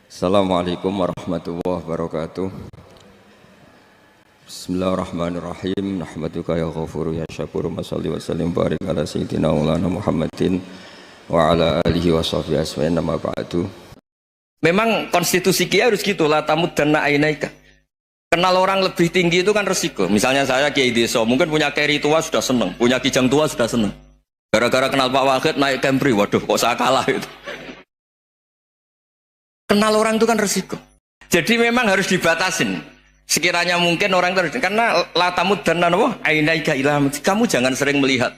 Assalamualaikum warahmatullahi wabarakatuh. Bismillahirrahmanirrahim. Nahmaduka ya ghafuru ya syakuru. Mashalli wa sallim barik ala sayyidina maulana Muhammadin wa ala alihi wa sahbihi asma'in nama ba'du. Memang konstitusi Kiai harus gitu lah, tamud dan na'inaika. Kenal orang lebih tinggi itu kan resiko. Misalnya saya Kiai Deso, mungkin punya keri tua sudah seneng, punya kijang tua sudah seneng. Gara-gara kenal Pak Wahid naik Camry, waduh kok saya kalah itu. Kenal orang itu kan resiko. Jadi memang harus dibatasin. Sekiranya mungkin orang terus, karena latamud dan ainaika ilah, kamu jangan sering melihat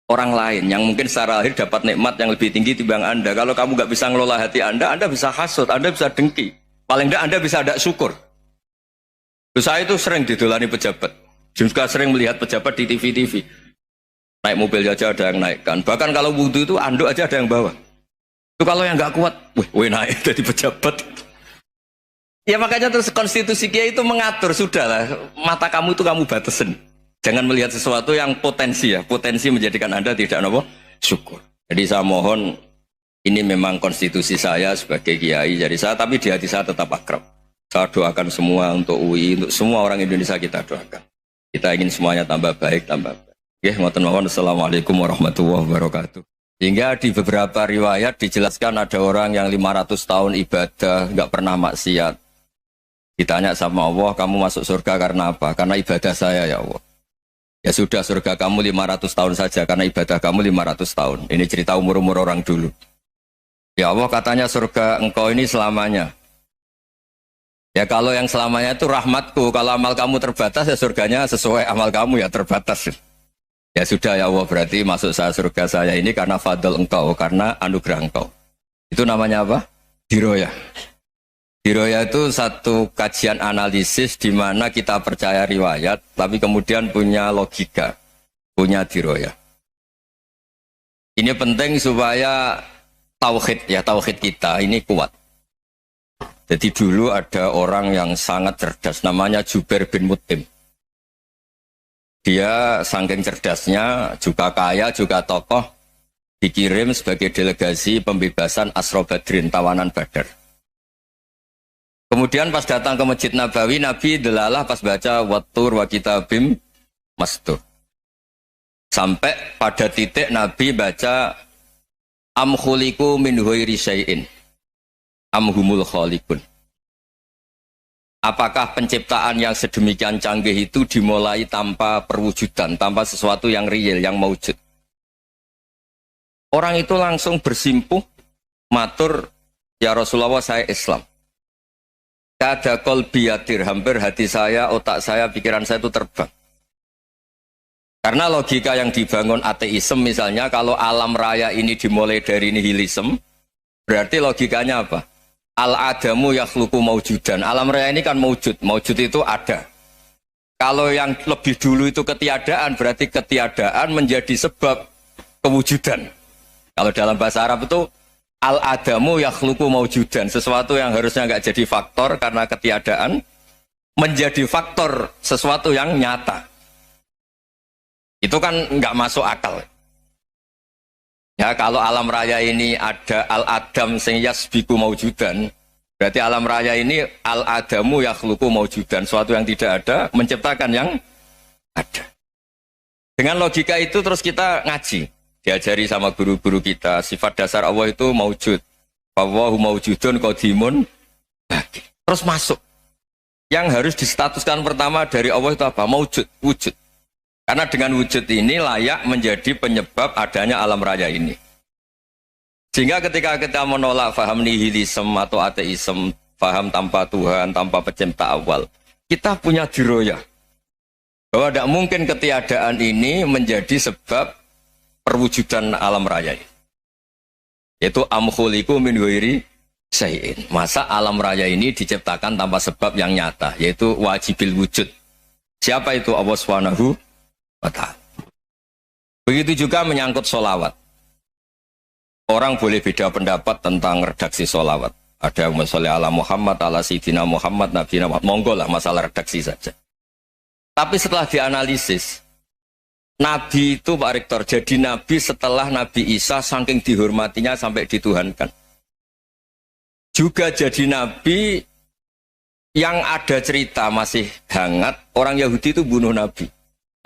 orang lain yang mungkin secara lahir dapat nikmat yang lebih tinggi timbang Anda. Kalau kamu nggak bisa ngelola hati Anda bisa hasut, Anda bisa dengki. Paling tidak Anda bisa ada syukur. Terus saya itu sering didolani pejabat. Juga sering melihat pejabat di TV-TV. Naik mobil aja ada yang naikkan. Bahkan kalau wudhu itu anduk aja ada yang bawa. Itu kalau yang nggak kuat, wih naik jadi pejabat. Ya makanya terus konstitusi Kiai itu mengatur, sudahlah mata kamu itu kamu batasin. Jangan melihat sesuatu yang potensi ya, potensi menjadikan Anda tidak syukur. Jadi saya mohon, ini memang konstitusi saya sebagai Kiai, jadi saya tapi di hati saya tetap akrab. Saya doakan semua untuk UI, untuk semua orang Indonesia kita doakan. Kita ingin semuanya tambah baik, tambah baik. Ya, ngoten mawon. Assalamualaikum warahmatullahi wabarakatuh. Hingga di beberapa riwayat dijelaskan ada orang yang 500 tahun ibadah, nggak pernah maksiat. Ditanya sama Allah, kamu masuk surga karena apa? Karena ibadah saya ya Allah. Ya sudah, surga kamu 500 tahun saja karena ibadah kamu 500 tahun. Ini cerita umur-umur orang dulu. Ya Allah katanya surga engkau ini selamanya. Ya kalau yang selamanya itu rahmatku, kalau amal kamu terbatas ya surganya sesuai amal kamu ya terbatas. Ya sudah ya Allah, berarti masuk saya surga saya ini karena fadl engkau, karena anugerah engkau. Itu namanya apa? Diroyah. Diroyah itu satu kajian analisis di mana kita percaya riwayat, tapi kemudian punya logika, punya diroyah. Ini penting supaya tauhid kita ini kuat. Jadi dulu ada orang yang sangat cerdas, namanya Jubair bin Mut'im. Dia saking cerdasnya, juga kaya, juga tokoh, dikirim sebagai delegasi pembebasan Asra Badrin, tawanan Badar. Kemudian pas datang ke Masjid Nabawi, Nabi delalah pas baca Wattur wa kitabim mastur. Sampai pada titik Nabi baca Am khuliqu min ghairi syai'in am humul khaliqun. Apakah penciptaan yang sedemikian canggih itu dimulai tanpa perwujudan, tanpa sesuatu yang real, yang maujud? Orang itu langsung bersimpuh, matur, ya Rasulullah saya Islam. Kada qalbi yatir, hampir hati saya, otak saya, pikiran saya itu terbang. Karena logika yang dibangun ateisme misalnya, kalau alam raya ini dimulai dari nihilisme, berarti logikanya apa? Al-adamu yakhluqu maujudan. Alam raya ini kan maujud, maujud itu ada. Kalau yang lebih dulu itu ketiadaan, berarti ketiadaan menjadi sebab kewujudan. Kalau dalam bahasa Arab itu al-adamu yakhluqu maujudan, sesuatu yang harusnya nggak jadi faktor karena ketiadaan menjadi faktor sesuatu yang nyata. Itu kan nggak masuk akal. Ya kalau alam raya ini ada al-adam sing yasbiku maujudan, berarti alam raya ini al-adamu yakhluqu maujudan, sesuatu yang tidak ada menciptakan yang ada. Dengan logika itu terus kita ngaji. Diajari sama guru-guru kita, sifat dasar Allah itu maujud. Wallahu maujudun qadimun baqi. Terus masuk. Yang harus distatuskan pertama dari Allah itu apa? Maujud, wujud. Karena dengan wujud ini layak menjadi penyebab adanya alam raya ini. Sehingga ketika kita menolak faham nihilisme atau ateisme, faham tanpa Tuhan, tanpa pencipta awal, kita punya diroyah. Bahwa tidak mungkin ketiadaan ini menjadi sebab perwujudan alam raya ini. Yaitu am khuliqu min ghairi syai'in. Masa alam raya ini diciptakan tanpa sebab yang nyata, yaitu wajibil wujud. Siapa itu? Allah Subhanahu wa ta'ala. Begitu juga menyangkut sholawat. Orang boleh beda pendapat tentang redaksi sholawat. Ada yang sholli ala Muhammad, ala Sayyidina Muhammad, Nabi Muhammad. Monggo lah, masalah redaksi saja. Tapi setelah dianalisis, Nabi itu Pak Rektor, jadi Nabi setelah Nabi Isa saking dihormatinya sampai dituhankan. juga jadi nabi yang ada cerita masih hangat, orang Yahudi itu bunuh nabi.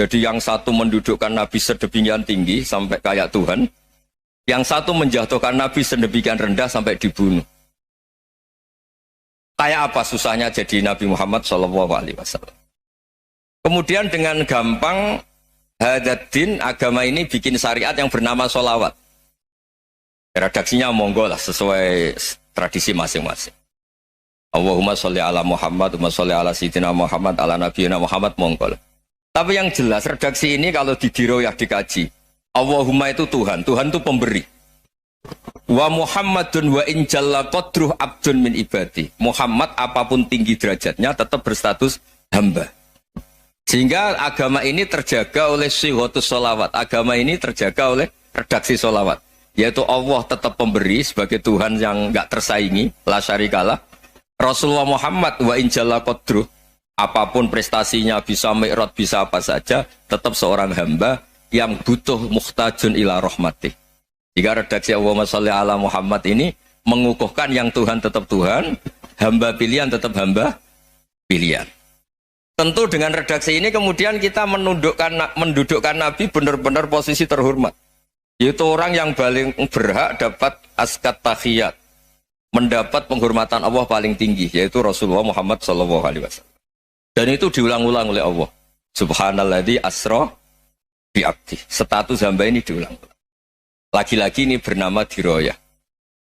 Jadi yang satu mendudukkan nabi sedemikian tinggi sampai kayak Tuhan, yang satu menjatuhkan nabi sedemikian rendah sampai dibunuh. Kayak apa susahnya jadi Nabi Muhammad SAW. Kemudian dengan gampang Hadaddin agama ini bikin syariat yang bernama sholawat. Redaksinya monggo lah sesuai tradisi masing-masing. Allahumma sholli ala Muhammad, Allahumma sholli ala Sayyidina Muhammad, ala Nabiyina Muhammad, monggo. Tapi yang jelas redaksi ini kalau didiroyah dikaji, Allahumma itu Tuhan, Tuhan itu pemberi. Wa Muhammadun wa injalla qadruh abdun min ibadi. Muhammad apapun tinggi derajatnya tetap berstatus hamba. Sehingga agama ini terjaga oleh syihotus sholawat. Agama ini terjaga oleh redaksi sholawat. Yaitu Allah tetap pemberi sebagai Tuhan yang enggak tersaingi, la syarikalah. Rasulullah Muhammad wa injalla qadruh, apapun prestasinya, bisa mi'raj, bisa apa saja, tetap seorang hamba yang butuh muhtajun ila rahmatih. Jika redaksi Allahumma sholli ala Muhammad ini mengukuhkan yang Tuhan tetap Tuhan, hamba pilihan tetap hamba pilihan. Tentu dengan redaksi ini kemudian kita mendudukkan Nabi benar-benar posisi terhormat. Yaitu orang yang paling berhak dapat askat tahiyat, mendapat penghormatan Allah paling tinggi, yaitu Rasulullah Muhammad SAW. Dan itu diulang-ulang oleh Allah. Subhanalladzi asra bi abdi. Status hamba ini diulang-ulang. Lagi-lagi ini bernama diroyah.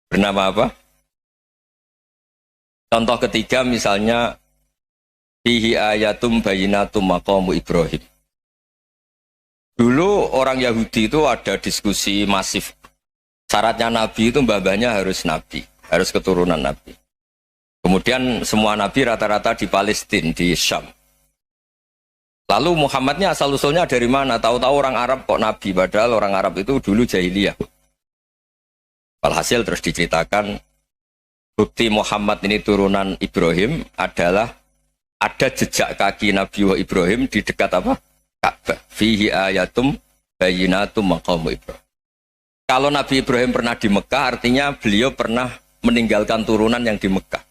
Bernama apa? Contoh ketiga misalnya fihi ayatum bayinatum maqamu Ibrahim. Dulu orang Yahudi itu ada diskusi masif. Syaratnya Nabi itu mbah-mbahnya harus Nabi. Harus keturunan Nabi. Kemudian semua Nabi rata-rata di Palestina, di Syam. Lalu Muhammadnya asal-usulnya dari mana? Tahu-tahu orang Arab kok Nabi, padahal orang Arab itu dulu jahiliyah. Walhasil terus diceritakan, bukti Muhammad ini turunan Ibrahim adalah ada jejak kaki Nabi Ibrahim di dekat apa? Ka'bah. Fihi ayatum bayinatum maqamu Ibrahim. Kalau Nabi Ibrahim pernah di Mekah, artinya beliau pernah meninggalkan turunan yang di Mekah.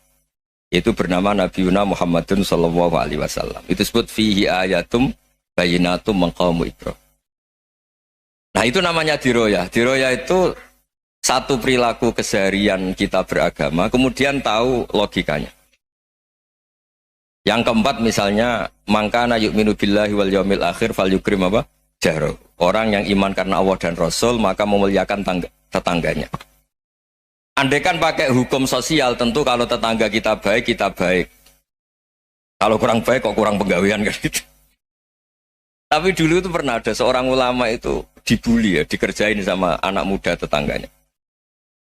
Itu bernama Nabiuna Muhammadun SAW. Itu disebut fihi ayatum bayinatum maqamu Ibrahim. Nah itu namanya diroyah. Diroyah itu satu perilaku keseharian kita beragama, kemudian tahu logikanya. Yang keempat misalnya, mangkana yu'minu billahi wal yaumil akhir fal yukrim apa? Jahro. Orang yang iman karena Allah dan Rasul, maka memuliakan tetangganya. Andaikan pakai hukum sosial, tentu kalau tetangga kita baik, kita baik. Kalau kurang baik, kok kurang penggawean kan gitu. Tapi dulu itu pernah ada seorang ulama itu dibully ya, dikerjain sama anak muda tetangganya.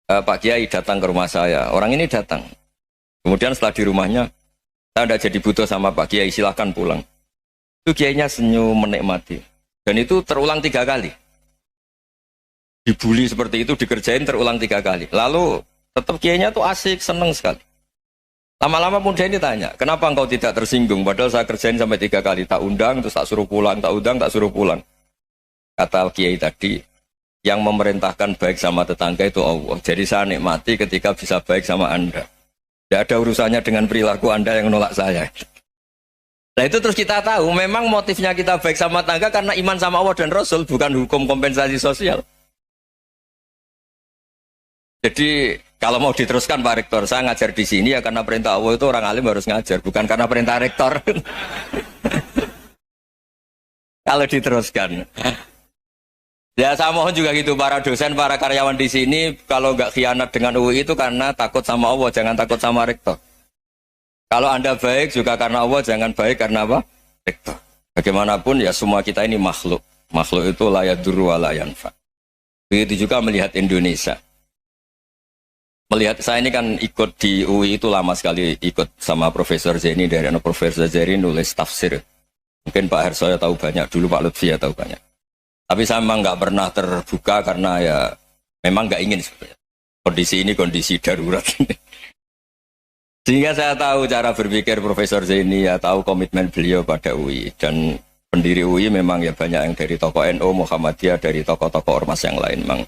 Pak Kiai datang ke rumah saya, orang ini datang. Kemudian setelah di rumahnya, saya tidak jadi butuh sama Pak Kiai, silahkan pulang. Itu Kiainya senyum menikmati. Dan itu terulang 3 kali. Dibully seperti itu, dikerjain terulang 3 kali. Lalu tetap Kiainya tuh asik, seneng sekali. Lama-lama muda ini tanya, kenapa engkau tidak tersinggung? Padahal saya kerjain sampai 3 kali. Tak undang, terus tak suruh pulang, tak undang, tak suruh pulang. Kata Kiai tadi, yang memerintahkan baik sama tetangga itu Allah. Jadi saya nikmati ketika bisa baik sama Anda. Tidak ada urusannya dengan perilaku Anda yang menolak saya. Nah itu terus kita tahu, memang motifnya kita baik sama tetangga karena iman sama Allah dan Rasul, bukan hukum kompensasi sosial. Jadi kalau mau diteruskan Pak Rektor, saya ngajar di sini ya karena perintah Allah itu orang alim harus ngajar, bukan karena perintah Rektor. Kalau diteruskan. Ya saya mohon juga gitu para dosen, para karyawan di sini kalau nggak khianat dengan UI itu karena takut sama Allah, jangan takut sama Rektor. Kalau Anda baik juga karena Allah, jangan baik karena apa? Rektor. Bagaimanapun ya semua kita ini makhluk. Makhluk itu la yadurru wa la yanfa. Begitu juga melihat Indonesia. Melihat saya ini kan ikut di UI itu lama sekali, ikut sama Profesor Zaini dari Profesor Zaini nulis tafsir. Mungkin Pak Hersoyo tahu banyak, dulu Pak Lutfi ya tahu banyak. Tapi saya memang nggak pernah terbuka karena ya memang nggak ingin sebenarnya. Kondisi ini kondisi darurat. Sehingga saya tahu cara berpikir Profesor Zaini, ya tahu komitmen beliau pada UI. Dan pendiri UI memang ya banyak yang dari tokoh NU, Muhammadiyah, dari tokoh-tokoh ormas yang lain memang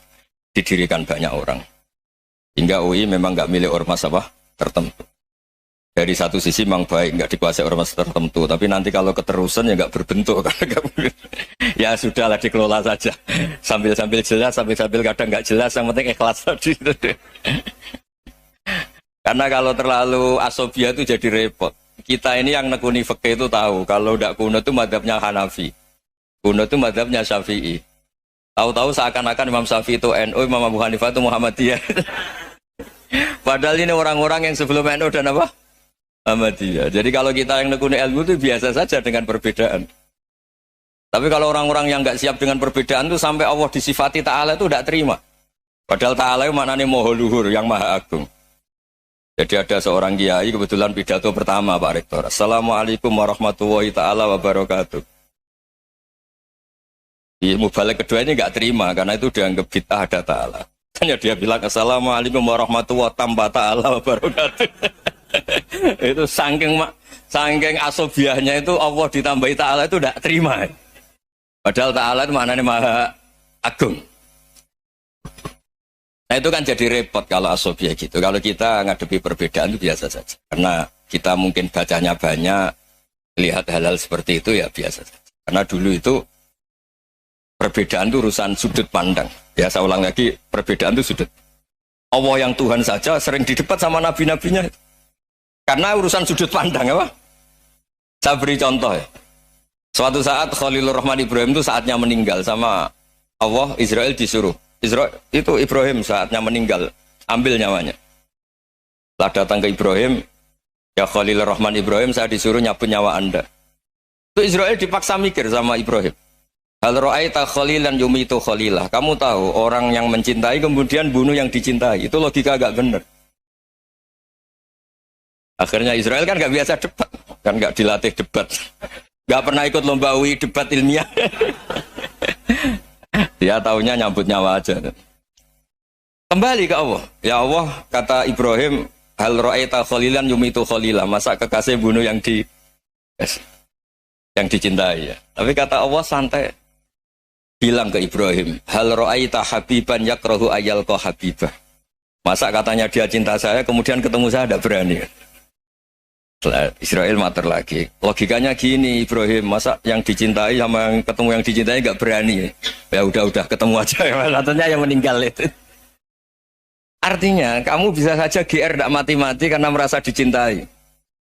didirikan banyak orang. Hingga UI memang nggak milik ormas apa? tertentu. Dari satu sisi memang baik, nggak dikuasai ormas tertentu, tapi nanti kalau keterusan ya nggak berbentuk. Ya sudahlah dikelola saja, sambil-sambil jelas, sambil-sambil kadang nggak jelas, yang penting ikhlas tadi. Karena kalau terlalu asobia itu jadi repot. Kita ini yang nekuni fikih itu tahu, kalau tidak kuno itu madhabnya Hanafi, kuno itu madhabnya Syafi'i. Tahu-tahu seakan-akan Imam Syafi'i itu NU, Imam Abu Hanifah itu Muhammadiyah. Padahal ini orang-orang yang sebelum NU dan apa? Ahmadiyah. Jadi kalau kita yang nekuni ilmu itu biasa saja dengan perbedaan. Tapi kalau orang-orang yang nggak siap dengan perbedaan itu sampai Allah disifati Ta'ala itu tidak terima. Padahal Ta'ala itu maknanya Maha Luhur, yang Maha Agung. Jadi ada seorang kiai kebetulan pidato pertama Pak Rektor. Assalamualaikum warahmatullahi ta'ala wabarakatuh. Di mubalik kedua ini nggak terima karena itu dianggap bid'ah ada Ta'ala. Hanya dia bilang Assalamualaikum warahmatullahi ta'ala wabarakatuh. Itu saking asobiahnya itu Allah ditambahi Ta'ala itu tidak terima. Padahal Ta'ala itu maknanya Maha Agung. Nah itu kan jadi repot kalau asobiah gitu. Kalau kita ngadepi perbedaan itu biasa saja. Karena kita mungkin bacanya banyak, lihat hal-hal seperti itu ya biasa saja. Karena dulu itu perbedaan itu urusan sudut pandang. Ya saya ulang lagi, perbedaan itu sudut. Allah yang Tuhan saja sering didebat sama nabi-nabinya. Karena urusan sudut pandang apa? Saya beri contoh ya. Suatu saat Khalilur Rahman Ibrahim itu saatnya meninggal sama Allah, Israel disuruh. Israel itu Ibrahim saatnya meninggal, ambil nyawanya. Setelah datang ke Ibrahim, ya Khalilur Rahman Ibrahim, saya disuruh nyabut nyawa Anda. Itu Israel dipaksa mikir sama Ibrahim. Hal ra'aita khalilan yumitu khalilah. Kamu tahu orang yang mencintai kemudian bunuh yang dicintai. Itu logika agak benar. Akhirnya Israel kan gak biasa debat, kan gak dilatih debat, gak pernah ikut lomba UI debat ilmiah. Dia taunya nyambut nyawa aja. Kembali ke Allah. Ya Allah, kata Ibrahim, hal ra'aita khalilan yumitu khalilah. Masa kekasih bunuh yang dicintai ya. Tapi kata Allah santai. Bilang ke Ibrahim, hal ra'aita habiban yakrahu ayyalqa habibah. Masa katanya dia cinta saya, kemudian ketemu saya tidak berani. Israel mater lagi. Logikanya gini Ibrahim, masa yang dicintai sama yang ketemu yang dicintai nggak berani. Ya udah ketemu aja. Katanya yang meninggal itu. Artinya kamu bisa saja GR tidak mati-mati karena merasa dicintai,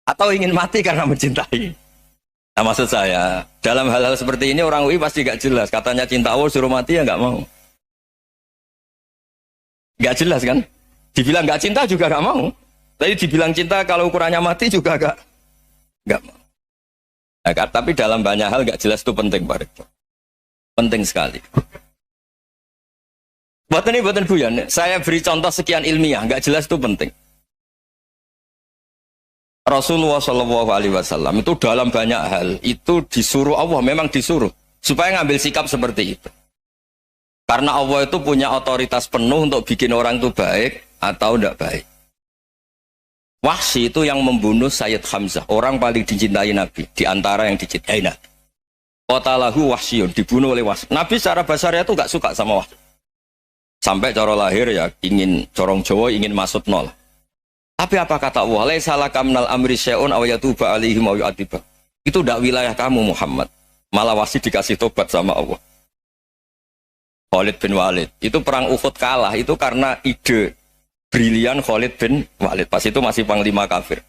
atau ingin mati karena mencintai. Nah maksud saya, dalam hal-hal seperti ini orang UI pasti gak jelas. Katanya cinta Allah suruh mati ya gak mau. Gak jelas kan? Dibilang gak cinta juga gak mau. Tapi dibilang cinta kalau ukurannya mati juga gak mau. Nah, tapi dalam banyak hal gak jelas itu penting Pak Rektor. Penting sekali. Buatan guyon. Saya beri contoh sekian ilmiah, gak jelas itu penting. Rasulullah SAW itu dalam banyak hal itu disuruh Allah, memang disuruh supaya ngambil sikap seperti itu. Karena Allah itu punya otoritas penuh untuk bikin orang itu baik atau tidak baik. Wahsy itu yang membunuh Sayyid Hamzah, orang paling dicintai Nabi, di antara yang dicintai Nabi. Qatalahu Wahsyun, dibunuh oleh Wahsy. Nabi secara basarnya itu gak suka sama Wahsy. Sampai cara lahir ya ingin, corong Jawa ingin masuk nol. Tapi apa kata Allah? Laisa laka minal amri syai'un aw yatuba alaihim aw yu'adziba. Itu tidak wilayah kamu Muhammad. Malah Wahsy dikasih tobat sama Allah. Khalid bin Walid. Itu perang Uhud kalah itu karena ide brilian Khalid bin Walid. Pas itu masih panglima kafir.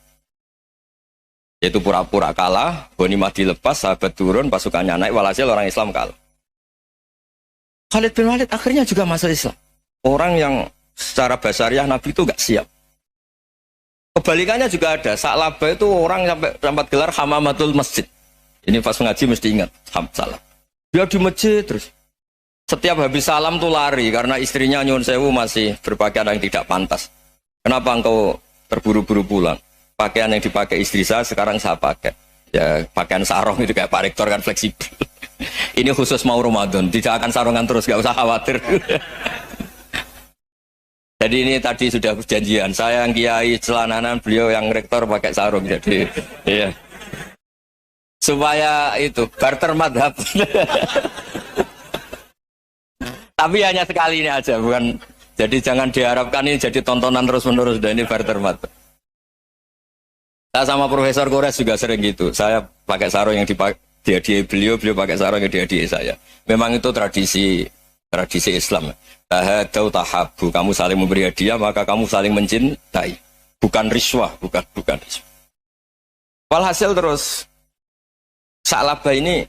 Yaitu pura-pura kalah, ghanimah dilepas, sahabat turun, pasukannya naik, walhasil orang Islam kalah. Khalid bin Walid akhirnya juga masuk Islam. Orang yang secara basariah Nabi itu gak siap. Kebalikannya juga ada. Sa'labah itu orang sampai gelar hamamatul masjid. Ini pas ngaji mesti ingat. Salah. Dia di masjid terus. Setiap habis salam tuh lari. Karena istrinya nyun sewu masih berpakaian yang tidak pantas. Kenapa engkau terburu-buru pulang? Pakaian yang dipakai istri saya sekarang saya pakai. Ya pakaian sarung itu kayak Pak Rektor kan fleksibel. Ini khusus mau Ramadan. Tidak akan sarungan terus. Gak usah khawatir. Jadi ini tadi sudah perjanjian. Saya yang kiai celananan, beliau yang rektor pakai sarung. Jadi, iya. Supaya itu barter madhab. Tapi hanya sekali ini aja, bukan. Jadi jangan diharapkan ini jadi tontonan terus menerus. Dan ini barter madhab. Saya sama Profesor Kores juga sering gitu. Saya pakai sarung yang dihadiahi beliau, beliau pakai sarung yang dihadiahi saya. Memang itu tradisi Islam. Tahadau tahabu, kamu saling memberi hadiah maka kamu saling mencintai. Bukan riswah, bukan riswah. Walhasil terus Sa'labah ini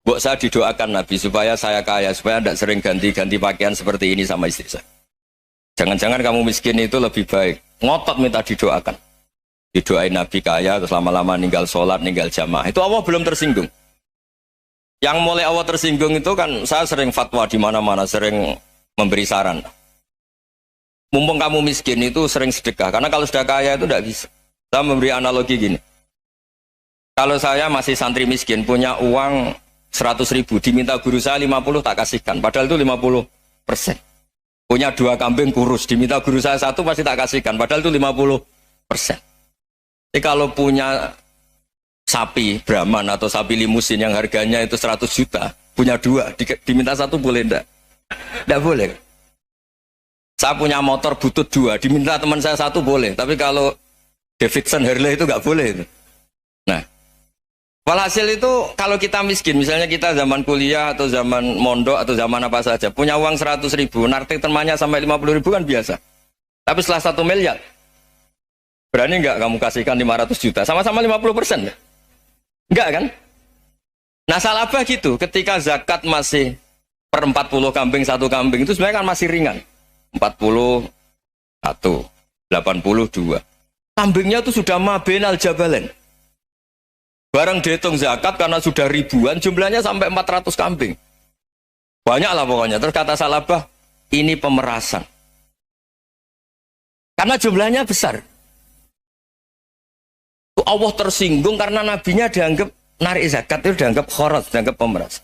buat saya didoakan Nabi supaya saya kaya, supaya tidak sering ganti-ganti pakaian seperti ini sama istri saya. Jangan-jangan kamu miskin itu lebih baik. Ngotot minta didoakan. Didoain Nabi kaya, terus lama-lama ninggal sholat, ninggal jamaah. Itu Allah belum tersinggung. Yang mulai Allah tersinggung itu kan saya sering fatwa di mana-mana, sering memberi saran. Mumpung kamu miskin itu sering sedekah. Karena kalau sudah kaya itu tidak bisa. Saya memberi analogi gini. Kalau saya masih santri miskin, punya uang 100.000, diminta guru saya 50 tak kasihkan. Padahal itu 50%. Punya 2 kambing kurus, diminta guru saya 1 pasti tak kasihkan. Padahal itu 50%. Jadi kalau punya sapi Brahman atau sapi limusin yang harganya itu 100 juta, punya 2, diminta 1 boleh enggak? Enggak boleh. Saya punya motor butut 2, diminta teman saya 1 boleh. Tapi kalau Davidson Harley itu enggak boleh. Nah, walhasil itu kalau kita miskin, misalnya kita zaman kuliah atau zaman mondok atau zaman apa saja, punya uang 100.000, nartik temannya sampai 50.000 kan biasa. Tapi setelah 1 miliar, berani enggak kamu kasihkan 500 juta? Sama-sama 50%. Enggak kan? Nah Sa'labah gitu, ketika zakat masih per 40 kambing 1 kambing itu sebenarnya kan masih ringan. 41, 82. Kambingnya itu sudah mabenal jabalen. Barang dihitung zakat karena sudah ribuan, jumlahnya sampai 400 kambing. Banyak lah pokoknya. Terus kata Sa'labah, ini pemerasan. Karena jumlahnya besar. Allah tersinggung karena nabinya dianggap narik zakat itu dianggap khorat, dianggap pemeras.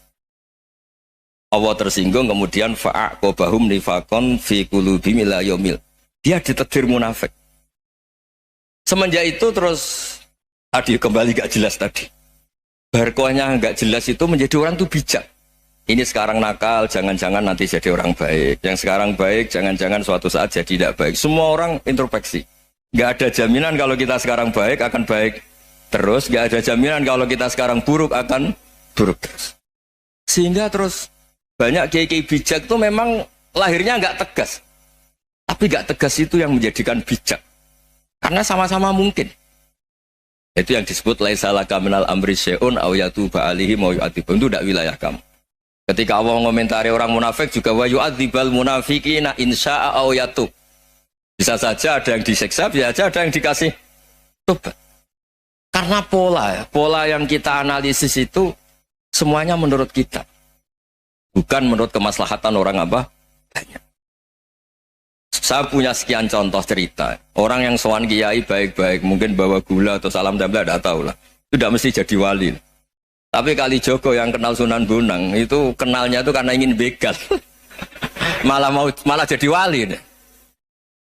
Allah tersinggung kemudian fa'aqobahum nifakon fi qulubihim ila yaumil. Dia ditetir munafik. Semenjak itu terus tadi kembali gak jelas tadi. Barkohnya gak jelas itu menjadi orang tuh bijak. Ini sekarang nakal, jangan-jangan nanti jadi orang baik. Yang sekarang baik, jangan-jangan suatu saat jadi tidak baik. Semua orang introspeksi. Gak ada jaminan kalau kita sekarang baik akan baik terus. Gak ada jaminan kalau kita sekarang buruk akan buruk terus. Sehingga terus banyak kiai-kiai bijak itu memang lahirnya gak tegas. Tapi gak tegas itu yang menjadikan bijak. Karena sama-sama mungkin. Itu yang disebut laisa laka minal amri syai'un aw yatuba alihi mau yu'adzibun. Itu tidak wilayah kamu. Ketika Allah mengomentari orang munafik juga wa yu'adzibal munafiqina insya'a aw yatub. Bisa saja ada yang disiksa, bisa saja ada yang dikasih tobat. Karena pola yang kita analisis itu semuanya menurut kita. Bukan menurut kemaslahatan orang apa? Banyak. Saya punya sekian contoh cerita. Orang yang sowan kiai baik-baik, mungkin bawa gula atau salam tempel, tidak tahu lah. Itu tidak mesti jadi wali. Tapi Kalijogo yang kenal Sunan Bonang, itu kenalnya itu karena ingin begal. malah jadi wali.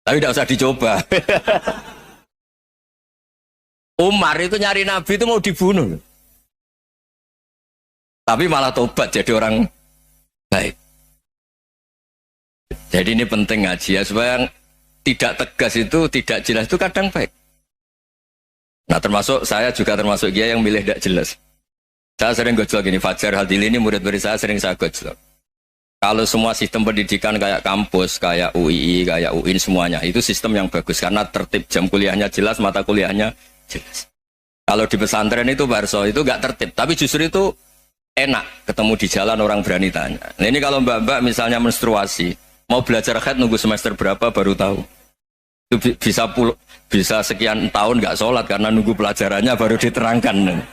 Tapi tidak usah dicoba. Umar itu nyari Nabi itu mau dibunuh. Tapi malah tobat jadi orang baik. Jadi ini penting ngaji ya, supaya tidak tegas itu, tidak jelas itu kadang baik. Nah termasuk saya juga termasuk dia yang milih tidak jelas. Saya sering gojlok gini, Fajar Hadili ini murid-murid saya sering saya gojlok. Kalau semua sistem pendidikan kayak kampus, kayak UII, kayak UIN semuanya, itu sistem yang bagus karena tertib, jam kuliahnya jelas, mata kuliahnya jelas. Kalau di pesantren itu Barso itu gak tertib, tapi justru itu enak ketemu di jalan orang berani tanya. Nah ini kalau mbak-mbak misalnya menstruasi, mau belajar haid nunggu semester berapa baru tahu. Itu bisa sekian tahun gak sholat karena nunggu pelajarannya baru diterangkan.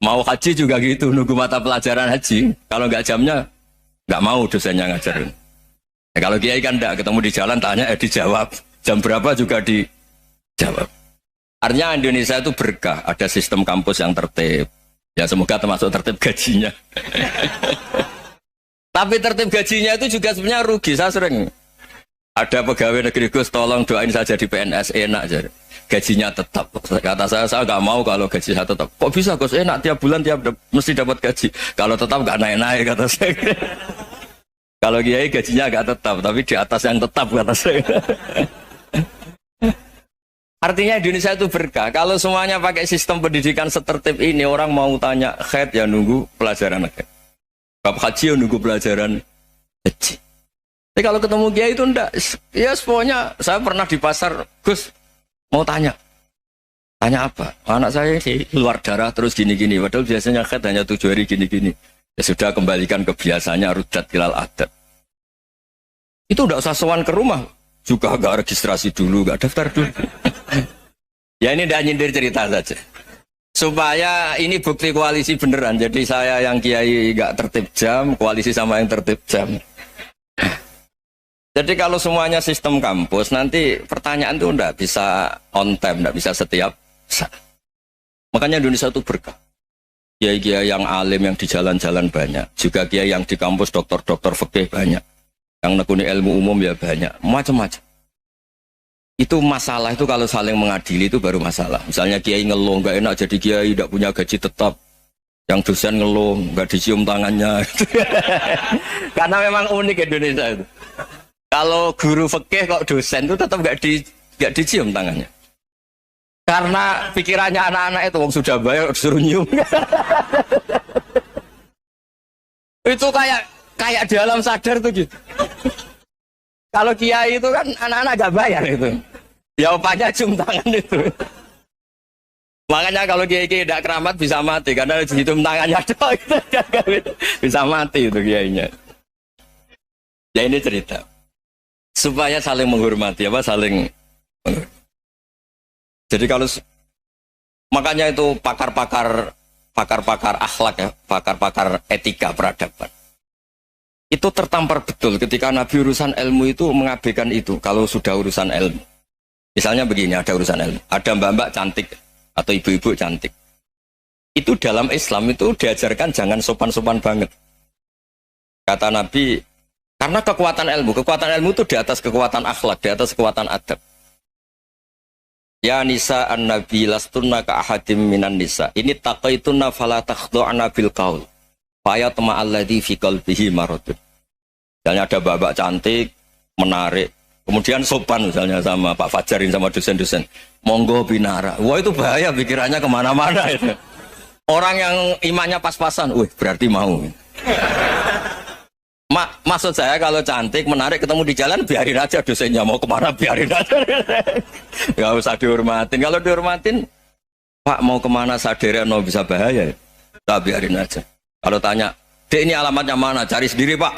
Mau haji juga gitu, nunggu mata pelajaran haji. Kalau nggak jamnya, nggak mau dosennya ngajarin. Ya, kalau kiai kan enggak, ketemu di jalan tanya, dijawab. Jam berapa juga dijawab. Artinya Indonesia itu berkah, ada sistem kampus yang tertib. Ya semoga termasuk tertib gajinya. Tapi tertib gajinya itu juga sebenarnya rugi, saya sering. Ada pegawai negeri Gus, tolong doain saya jadi PNS, enak jadi. Gajinya tetap. Kata saya nggak mau kalau gaji saya tetap. Kok bisa Gus? Enak tiap bulan mesti dapat gaji. Kalau tetap nggak naik-naik kata saya. Kalau kiai gajinya nggak tetap, tapi di atas yang tetap kata saya. Artinya Indonesia itu berkah. Kalau semuanya pakai sistem pendidikan setertib ini, orang mau tanya haid ya nunggu pelajaran haid. Bab haji ya nunggu pelajaran haji. Tapi kalau ketemu kiai itu enggak. Ya pokoknya saya pernah di pasar, Gus mau tanya. Tanya apa? Anak saya keluar darah terus gini-gini. Padahal biasanya haid hanya 7 hari gini-gini. Ya sudah kembalikan ke biasanya rudat ilal adat. Itu enggak usah sowan ke rumah. Juga enggak registrasi dulu, enggak daftar dulu. Ya ini enggak nyindir cerita saja. Supaya ini bukti koalisi beneran. Jadi saya yang kiai enggak tertib jam, koalisi sama yang tertib jam. Jadi kalau semuanya sistem kampus, nanti pertanyaan itu enggak bisa on time, enggak bisa setiap saat. Makanya Indonesia itu berkah. Kiai-kiai yang alim yang di jalan-jalan banyak. Juga kiai yang di kampus dokter-dokter fikih banyak. Yang nekuni ilmu umum ya banyak. Macam-macam. Itu masalah itu kalau saling mengadili itu baru masalah. Misalnya kiai ngeluh, enggak enak jadi kiai, enggak punya gaji tetap. Yang dosen ngeluh, enggak dicium tangannya. Karena memang unik Indonesia itu. Kalau guru fikih kok dosen itu tetap enggak dicium tangannya. Karena pikirannya anak-anak itu wong sudah bayar disuruh nyium. Itu kayak di alam sadar tuh gitu. Kalau kiai itu kan anak-anak gak bayar itu. Ya opanya cium tangan itu. Makanya kalau kiai-kiai tidak keramat bisa mati karena cium tangannya doang bisa mati itu kiainya. Ya ini cerita. Supaya saling menghormati saling menghormati. Jadi kalau makanya itu pakar-pakar akhlak ya, pakar-pakar etika peradaban. Itu tertampar betul ketika Nabi urusan ilmu itu mengabaikan itu kalau sudah urusan ilmu. Misalnya begini, ada urusan ilmu, ada mbak-mbak cantik atau ibu-ibu cantik. Itu dalam Islam itu diajarkan jangan sopan-sopan banget. Kata Nabi, karena kekuatan ilmu itu di atas kekuatan akhlak, di atas kekuatan adab. Ya nisa an-nabi lastunna ka ahadim minan nisa. Ini taqaitunna fala takhdu'na bil qaul. Fa yatma alladhi fi qalbihi maradun. Misalnya ada babak cantik, menarik, kemudian sopan misalnya sama Pak Fajarin sama dosen-dosen. Monggo binara. Wah itu bahaya pikirannya kemana-mana itu. Orang yang imannya pas-pasan, berarti mau. Maksud saya kalau cantik, menarik, ketemu di jalan, biarin aja dosennya mau kemana, biarin aja. Gak usah dihormatin. Kalau dihormatin, Pak mau kemana sadereno bisa bahaya ya? Nah, biarin aja. Kalau tanya, Dek ini alamatnya mana? Cari sendiri Pak.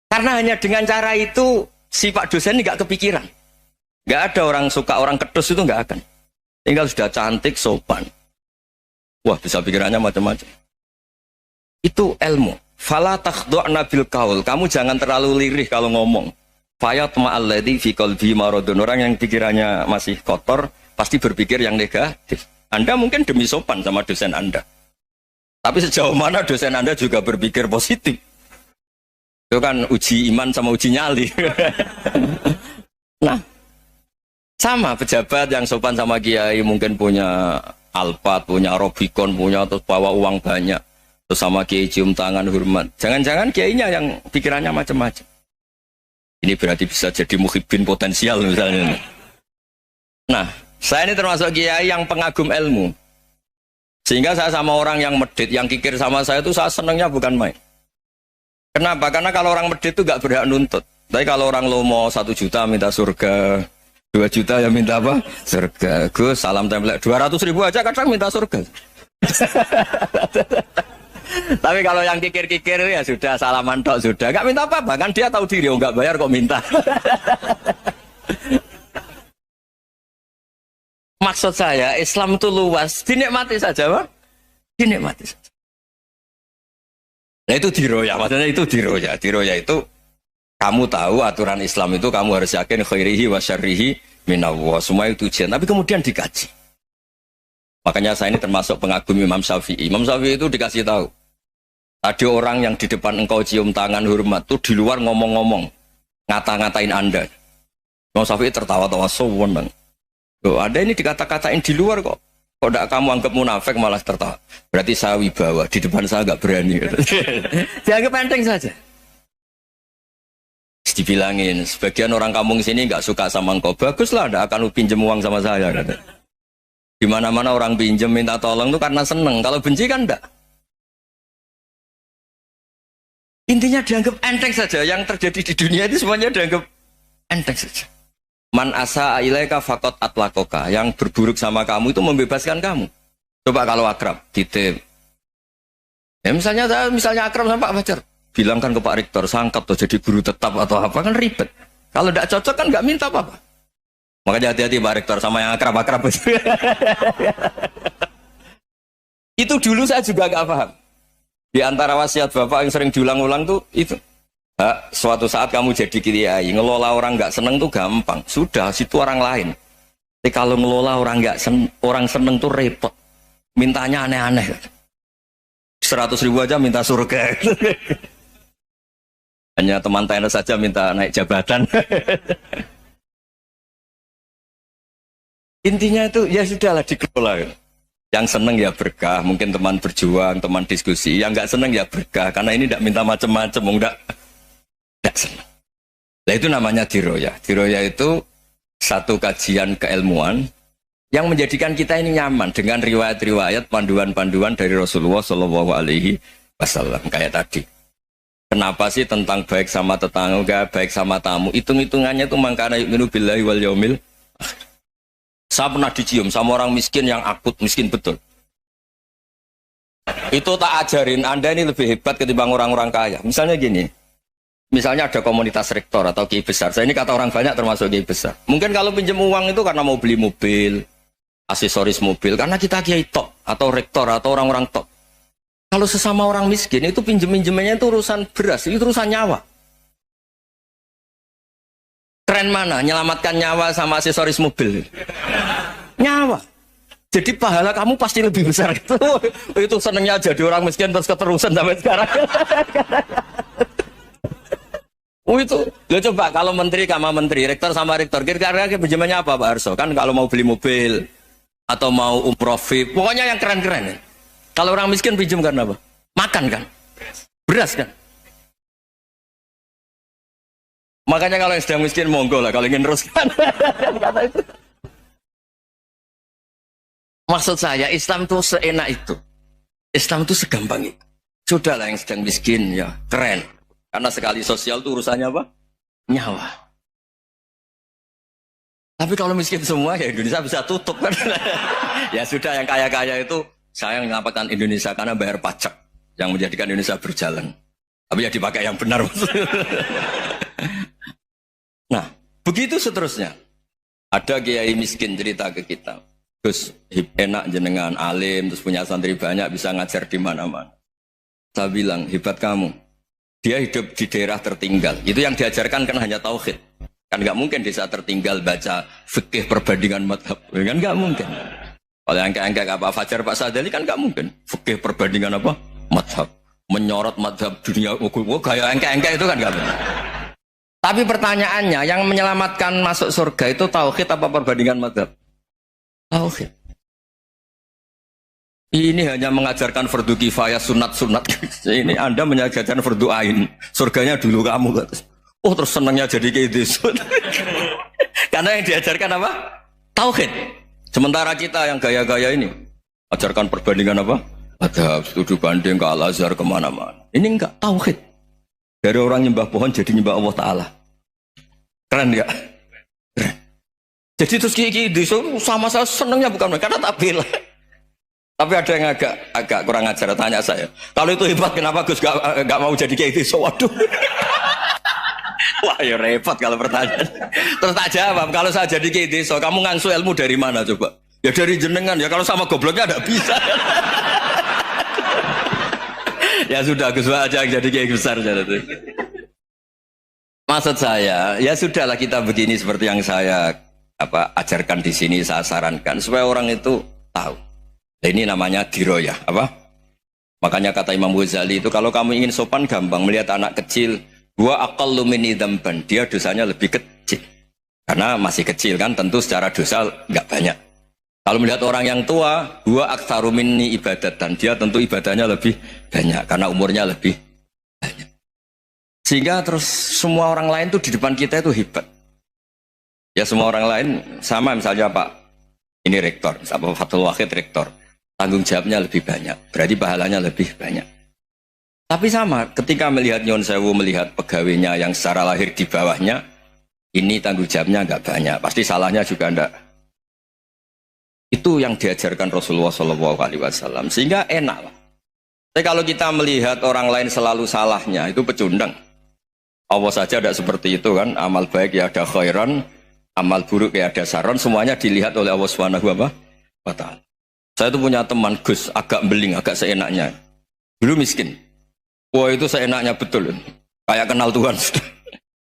Karena hanya dengan cara itu, si Pak dosen ini gak kepikiran. Gak ada orang suka orang kedus itu gak akan. Tinggal sudah cantik, sopan. Wah bisa pikirannya macam-macam. Itu ilmu. Fala takhdu'na bil qaul. Kamu jangan terlalu lirih kalau ngomong. Fayat ma'alladzi fi qalbi maradun. Orang yang pikirannya masih kotor pasti berpikir yang negatif. Anda mungkin demi sopan sama dosen Anda. Tapi sejauh mana dosen Anda juga berpikir positif. Itu kan uji iman sama uji nyali. Nah, sama pejabat yang sopan sama kiai mungkin punya Alphard, punya Robicon, punya terus bawa uang banyak. Terus sama kiai cium tangan hormat. Jangan-jangan kiainya yang pikirannya macam-macam. Ini berarti bisa jadi muhibbin potensial misalnya. Nah, saya ini termasuk kiai yang pengagum ilmu. Sehingga saya sama orang yang medit, yang kikir sama saya itu saya senangnya bukan main. Kenapa? Karena kalau orang medit itu gak berhak nuntut. Tapi kalau orang lomo 1 juta minta surga, 2 juta ya minta apa? Surga. Gus, salam template 200.000 aja kadang minta surga. Tapi kalau yang kikir-kikir ya sudah salaman tok sudah. Gak minta apa-apa kan dia tahu diri, gak bayar kok minta. Maksud saya Islam itu luas, dinikmati saja Pak. Dinikmati saja. Nah itu diroya, maksudnya itu diroya. Diroya itu kamu tahu aturan Islam itu kamu harus yakin khairihi wa syarrihi minallah. Semua itu ujian, tapi kemudian dikaji. Makanya saya ini termasuk pengagum Imam Syafi'i. Imam Syafi'i itu dikasih tahu. Ada orang yang di depan engkau cium tangan hormat tuh di luar ngomong-ngomong, ngata-ngatain Anda. Imam Syafi'i tertawa-tawa sowan bang. Loh, ada ini dikata-katain di luar kok. Kok tidak kamu anggap munafik malah tertawa. Berarti saya wibawa, di depan saya nggak berani. Dianggap enteng saja. dibilangin, sebagian orang kampung sini nggak suka sama engkau. Baguslah, nggak akan lu pinjem uang sama saya. Kata. Di mana-mana orang pinjem minta tolong tuh karena seneng. Kalau benci kan enggak. Intinya dianggap enteng saja. Yang terjadi di dunia itu semuanya dianggap enteng saja. Man asa ilaika faqat atlakoka. Yang berburuk sama kamu itu membebaskan kamu. Coba kalau akrab, titip. Ya misalnya akrab sama Pak Fajar. Bilangkan ke Pak Rektor, sangkat tuh jadi guru tetap atau apa, kan ribet. Kalau tidak cocok kan nggak minta apa-apa. Makanya hati-hati Pak Rektor sama yang akrab-akrab. Itu dulu saya juga nggak paham. Di antara wasiat Bapak yang sering diulang-ulang tuh itu. Suatu saat kamu jadi kiai, ngelola orang nggak seneng tuh gampang. Sudah, situ orang lain. Tapi kalau ngelola orang nggak orang seneng tuh repot. Mintanya aneh-aneh. 100.000 aja minta surga. Hanya teman tenis saja minta naik jabatan. Intinya itu ya sudahlah dikelola. Yang seneng ya berkah, mungkin teman berjuang, teman diskusi. Yang nggak seneng ya berkah, karena ini tidak minta macam-macam, tidak seneng. Nah itu namanya diroya. Diroya itu satu kajian keilmuan yang menjadikan kita ini nyaman dengan riwayat-riwayat, panduan-panduan dari Rasulullah Shallallahu Alaihi Wasallam kayak tadi. Kenapa sih tentang baik sama tetangga, baik sama tamu? Hitung-hitungannya itu mangkana yu'minu billahi wal yaumil akhir. Saya pernah dicium sama orang miskin yang akut, miskin betul. Itu tak ajarin, Anda ini lebih hebat ketimbang orang-orang kaya. Misalnya gini, misalnya ada komunitas rektor atau kiai besar. Saya ini kata orang banyak termasuk kiai besar. Mungkin kalau pinjam uang itu karena mau beli mobil, aksesoris mobil, karena kita kiai top, atau rektor, atau orang-orang top. Kalau sesama orang miskin itu pinjem-pinjemannya itu urusan beras, itu urusan nyawa. Keren mana? Nyelamatkan nyawa sama aksesoris mobil. Nyawa. Jadi pahala kamu pasti lebih besar itu. Itu senengnya jadi orang miskin terus keterusan sampai sekarang. Itu. Lo coba kalau menteri sama menteri, rektor sama rektor, kira-kira pinjemannya apa Pak Arso? Kan kalau mau beli mobil atau mau umroh VIP, pokoknya yang keren-keren. Kalau orang miskin pinjam karena apa? Makan kan? Beras kan? Makanya kalau yang sedang miskin monggo lah, kalau ingin teruskan. Kata itu. Maksud saya Islam itu seenak itu. Islam itu segampang itu. Sudahlah yang sedang miskin ya keren. Karena sekali sosial itu urusannya apa? Nyawa. Tapi kalau miskin semua ya Indonesia bisa tutup kan. Ya sudah yang kaya-kaya itu saya menyelamatkan Indonesia karena bayar pajak yang menjadikan Indonesia berjalan. Tapi ya dipakai yang benar. Nah, begitu seterusnya. Ada kiai miskin cerita ke kita. Terus enak jenengan alim, terus punya santri banyak, bisa ngajar di mana-mana. Saya bilang, hebat kamu. Dia hidup di daerah tertinggal. Itu yang diajarkan kan hanya tauhid. Kan nggak mungkin desa tertinggal baca fikih perbandingan madhab. Kan nggak mungkin. Kalau yang kayak Pak Fajar, Pak Sadali kan nggak mungkin. Fikih perbandingan apa? Madhab. Menyorot madhab dunia. Kayak engke-engke itu kan nggak mungkin. Tapi pertanyaannya, yang menyelamatkan masuk surga itu tauhid apa perbandingan madhab? Tauhid. Ini hanya mengajarkan fardu kifayah, sunat-sunat. Ini Anda mengajarkan fardu ain. Surganya dulu kamu. Oh terus senangnya jadi kayak gitu. Karena yang diajarkan apa? Tauhid. Sementara kita yang gaya-gaya ini ajarkan perbandingan apa? Ada studi banding ke Al-Azhar kemana-mana. Ini enggak tauhid. Dari orang nyembah pohon jadi nyembah Allah Ta'ala. Keren enggak? Keren. Jadi terus kiki sama saya senangnya bukan karena tak bela. Tapi ada yang agak kurang ajar tanya saya. Kalau itu hebat kenapa Gus gak mau jadi kayak gitu? Waduh. Wah ya repot kalau pertanyaan. Terus tak jawab, kalau saya jadi kiai desa, kamu ngangsu ilmu dari mana coba? Ya dari jenengan, ya kalau sama gobloknya tidak bisa. Ya sudah, Gus aja jadi kiai besar. Maksud saya, ya sudahlah kita begini seperti yang saya ajarkan di sini, saya sarankan supaya orang itu tahu. Nah, ini namanya diroyah, apa? Makanya kata Imam Ghazali itu kalau kamu ingin sopan gampang melihat anak kecil. Wa aqallu minni dzamban, dia dosanya lebih kecil. Karena masih kecil kan, tentu secara dosa enggak banyak. Kalau melihat orang yang tua, wa aktsaru minni ibadatan, dia tentu ibadahnya lebih banyak karena umurnya lebih banyak. Sehingga terus semua orang lain tuh di depan kita itu hebat. Ya semua orang lain sama, misalnya Pak ini rektor, Pak Fathul Wahid rektor, tanggung jawabnya lebih banyak, berarti pahalanya lebih banyak. Tapi sama, ketika melihat Nyon Sewu, melihat pegawainya yang secara lahir di bawahnya, ini tanggung jawabnya nggak banyak, pasti salahnya juga enggak. Itu yang diajarkan Rasulullah SAW, sehingga enak lah. Tapi kalau kita melihat orang lain selalu salahnya, itu pecundang. Allah saja tidak seperti itu kan, amal baik ya ada khairan, amal buruk ya ada saron, semuanya dilihat oleh Allah Subhanahu wa Ta'ala. Saya itu punya teman Gus, agak beling, agak seenaknya. Dulu miskin. Wah itu seenaknya betul. Kayak kenal Tuhan.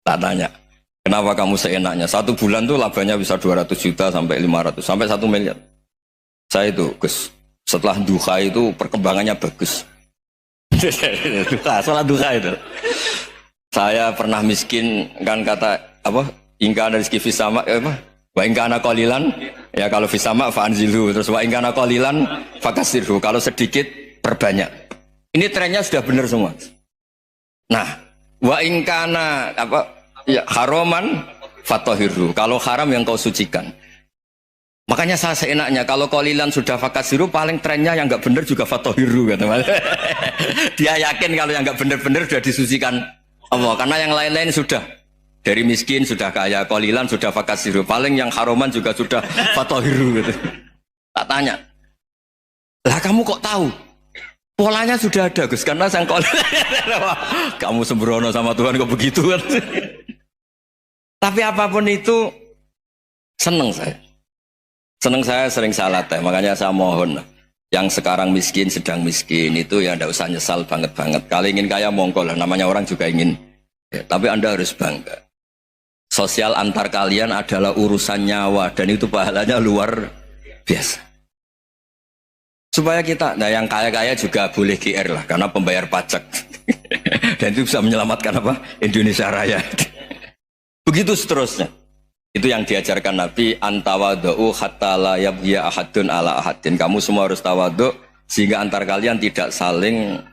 Tak tanya, kenapa kamu seenaknya? 1 bulan tuh labanya bisa 200 juta sampai 500, sampai 1 miliar. Saya itu Gus, setelah duha itu perkembangannya bagus. Sholat duha itu. Saya pernah miskin kan, kata apa? Ingkana rizki fisama apa? Wa ingkana qalilan ya kalau fisama fa'anzilhu, terus wa ingkana qalilan fakasirhu, kalau sedikit perbanyak. Ini trennya sudah benar semua. Nah, wa ingkana apa? Ya haraman fatahirhu, kalau haram yang kau sucikan. Makanya saya seenaknya kalau qalilan sudah fakasiru, paling trennya yang enggak benar juga fatahirhu kata Mas. Dia yakin kalau yang enggak benar-benar sudah disucikan Allah, karena yang lain-lain sudah dari miskin sudah kaya, qalilan sudah fakasiru, paling yang haroman juga sudah fatohiru gitu. Tak tanya, lah kamu kok tahu? Polanya sudah ada Gus, karena sang qalilan. Kamu sembrono sama Tuhan kok begitu kan? Tapi apapun itu seneng saya. Seneng saya sering salat ya, makanya saya mohon yang sekarang miskin, sedang miskin itu ya tidak usah nyesal banget-banget. Kalau ingin kaya monggo lah, namanya orang juga ingin. Ya, tapi Anda harus bangga. Sosial antar kalian adalah urusan nyawa dan itu pahalanya luar biasa. Supaya kita, nah yang kaya-kaya juga boleh GR lah karena pembayar pajak. Dan itu bisa menyelamatkan apa? Indonesia Raya. Begitu seterusnya. Itu yang diajarkan Nabi, antawadhu hatta la yabghiya ahadun ala ahadin. Kamu semua harus tawadhu sehingga antar kalian tidak saling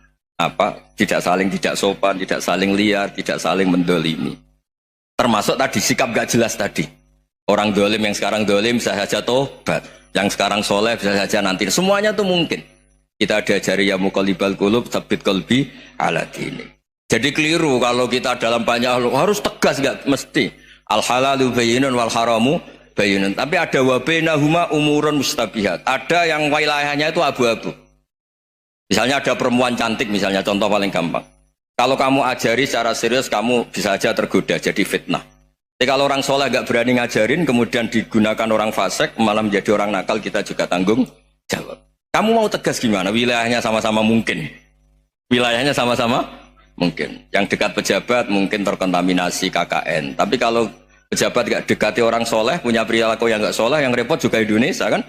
tidak sopan, tidak saling liar, tidak saling mendolimi. Termasuk tadi sikap gak jelas tadi. Orang dolim yang sekarang dolim bisa saja tobat, yang sekarang soleh bisa saja nanti. Semuanya tuh mungkin. Kita diajari ya muqallibal qulub tsabbit qalbi ala dini. Jadi keliru kalau kita dalam banyak harus tegas, gak mesti. Al halalu bayyinun wal haramu bayyinun. Tapi ada wa bainahuma umurun mustabihat. Ada yang wilayahnya itu abu-abu. Misalnya ada perempuan cantik, misalnya contoh paling gampang. Kalau kamu ajari secara serius, kamu bisa saja tergoda jadi fitnah. Tapi kalau orang soleh gak berani ngajarin, kemudian digunakan orang fasik, malah menjadi orang nakal, kita juga tanggung jawab. Kamu mau tegas gimana? Wilayahnya sama-sama mungkin. Wilayahnya sama-sama mungkin. Yang dekat pejabat mungkin terkontaminasi KKN. Tapi kalau pejabat gak dekati orang soleh, punya perilaku yang gak soleh, yang repot juga Indonesia kan?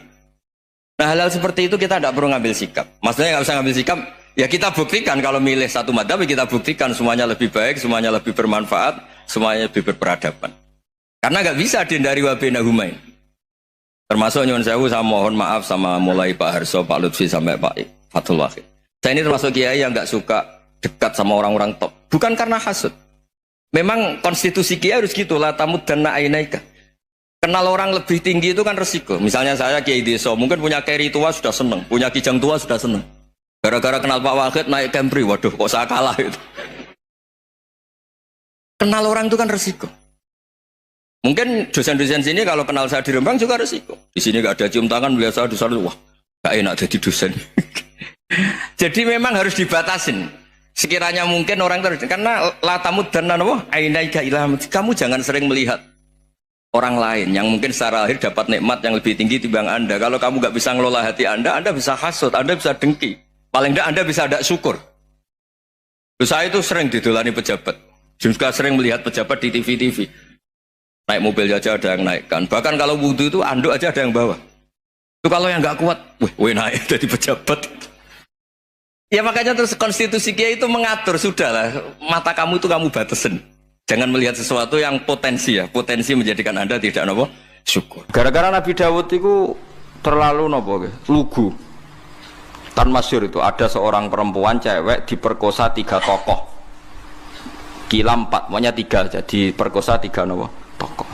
Nah hal-hal seperti itu kita tidak perlu ngambil sikap. Maksudnya nggak usah ngambil sikap, ya kita buktikan kalau milih satu madzhab, kita buktikan semuanya lebih baik, semuanya lebih bermanfaat, semuanya lebih berperadaban. Karena nggak bisa dihindari wa bainahumain. Termasuk nyuwun sewu, saya mohon maaf sama mulai Pak Harso, Pak Lutfi sampai Pak Fathul Wahid. Saya ini termasuk kiai yang nggak suka dekat sama orang-orang top. Bukan karena hasud. Memang konstitusi kiai harus gitu, la tamuddanna ainaika. Kenal orang lebih tinggi itu kan resiko. Misalnya saya kiai desa, mungkin punya keri tua sudah seneng, punya kijang tua sudah seneng. Gara-gara kenal Pak Wahid naik Camry, waduh kok saya kalah itu. Kenal orang itu kan resiko. Mungkin dosen-dosen sini kalau kenal saya di Rembang juga resiko. Di sini gak ada cium tangan, biasa di sana, wah gak enak jadi dosen. Jadi memang harus dibatasin. Sekiranya mungkin orang terus, karena latamud dan nanawa ainaika ilham. Kamu jangan sering melihat orang lain yang mungkin secara lahir dapat nikmat yang lebih tinggi timbang Anda. Kalau kamu gak bisa ngelola hati Anda bisa hasut, Anda bisa dengki. Paling tidak Anda bisa ada syukur. Saya itu sering didolani pejabat. Juga sering melihat pejabat di TV-TV. Naik mobil aja ada yang naikkan. Bahkan kalau wudhu itu anduk aja ada yang bawa. Itu kalau yang gak kuat, wih naik jadi pejabat. Ya makanya terus konstitusi kiai itu mengatur, sudahlah. Mata kamu itu kamu batasin. Jangan melihat sesuatu yang potensi ya, potensi menjadikan Anda tidak nopo syukur. Gara-gara Nabi Dawud itu terlalu nopo lugu. Kan masyhur itu ada seorang perempuan cewek diperkosa 3 tokoh. Kila 4, pokoknya 3 aja diperkosa 3 napa tokoh.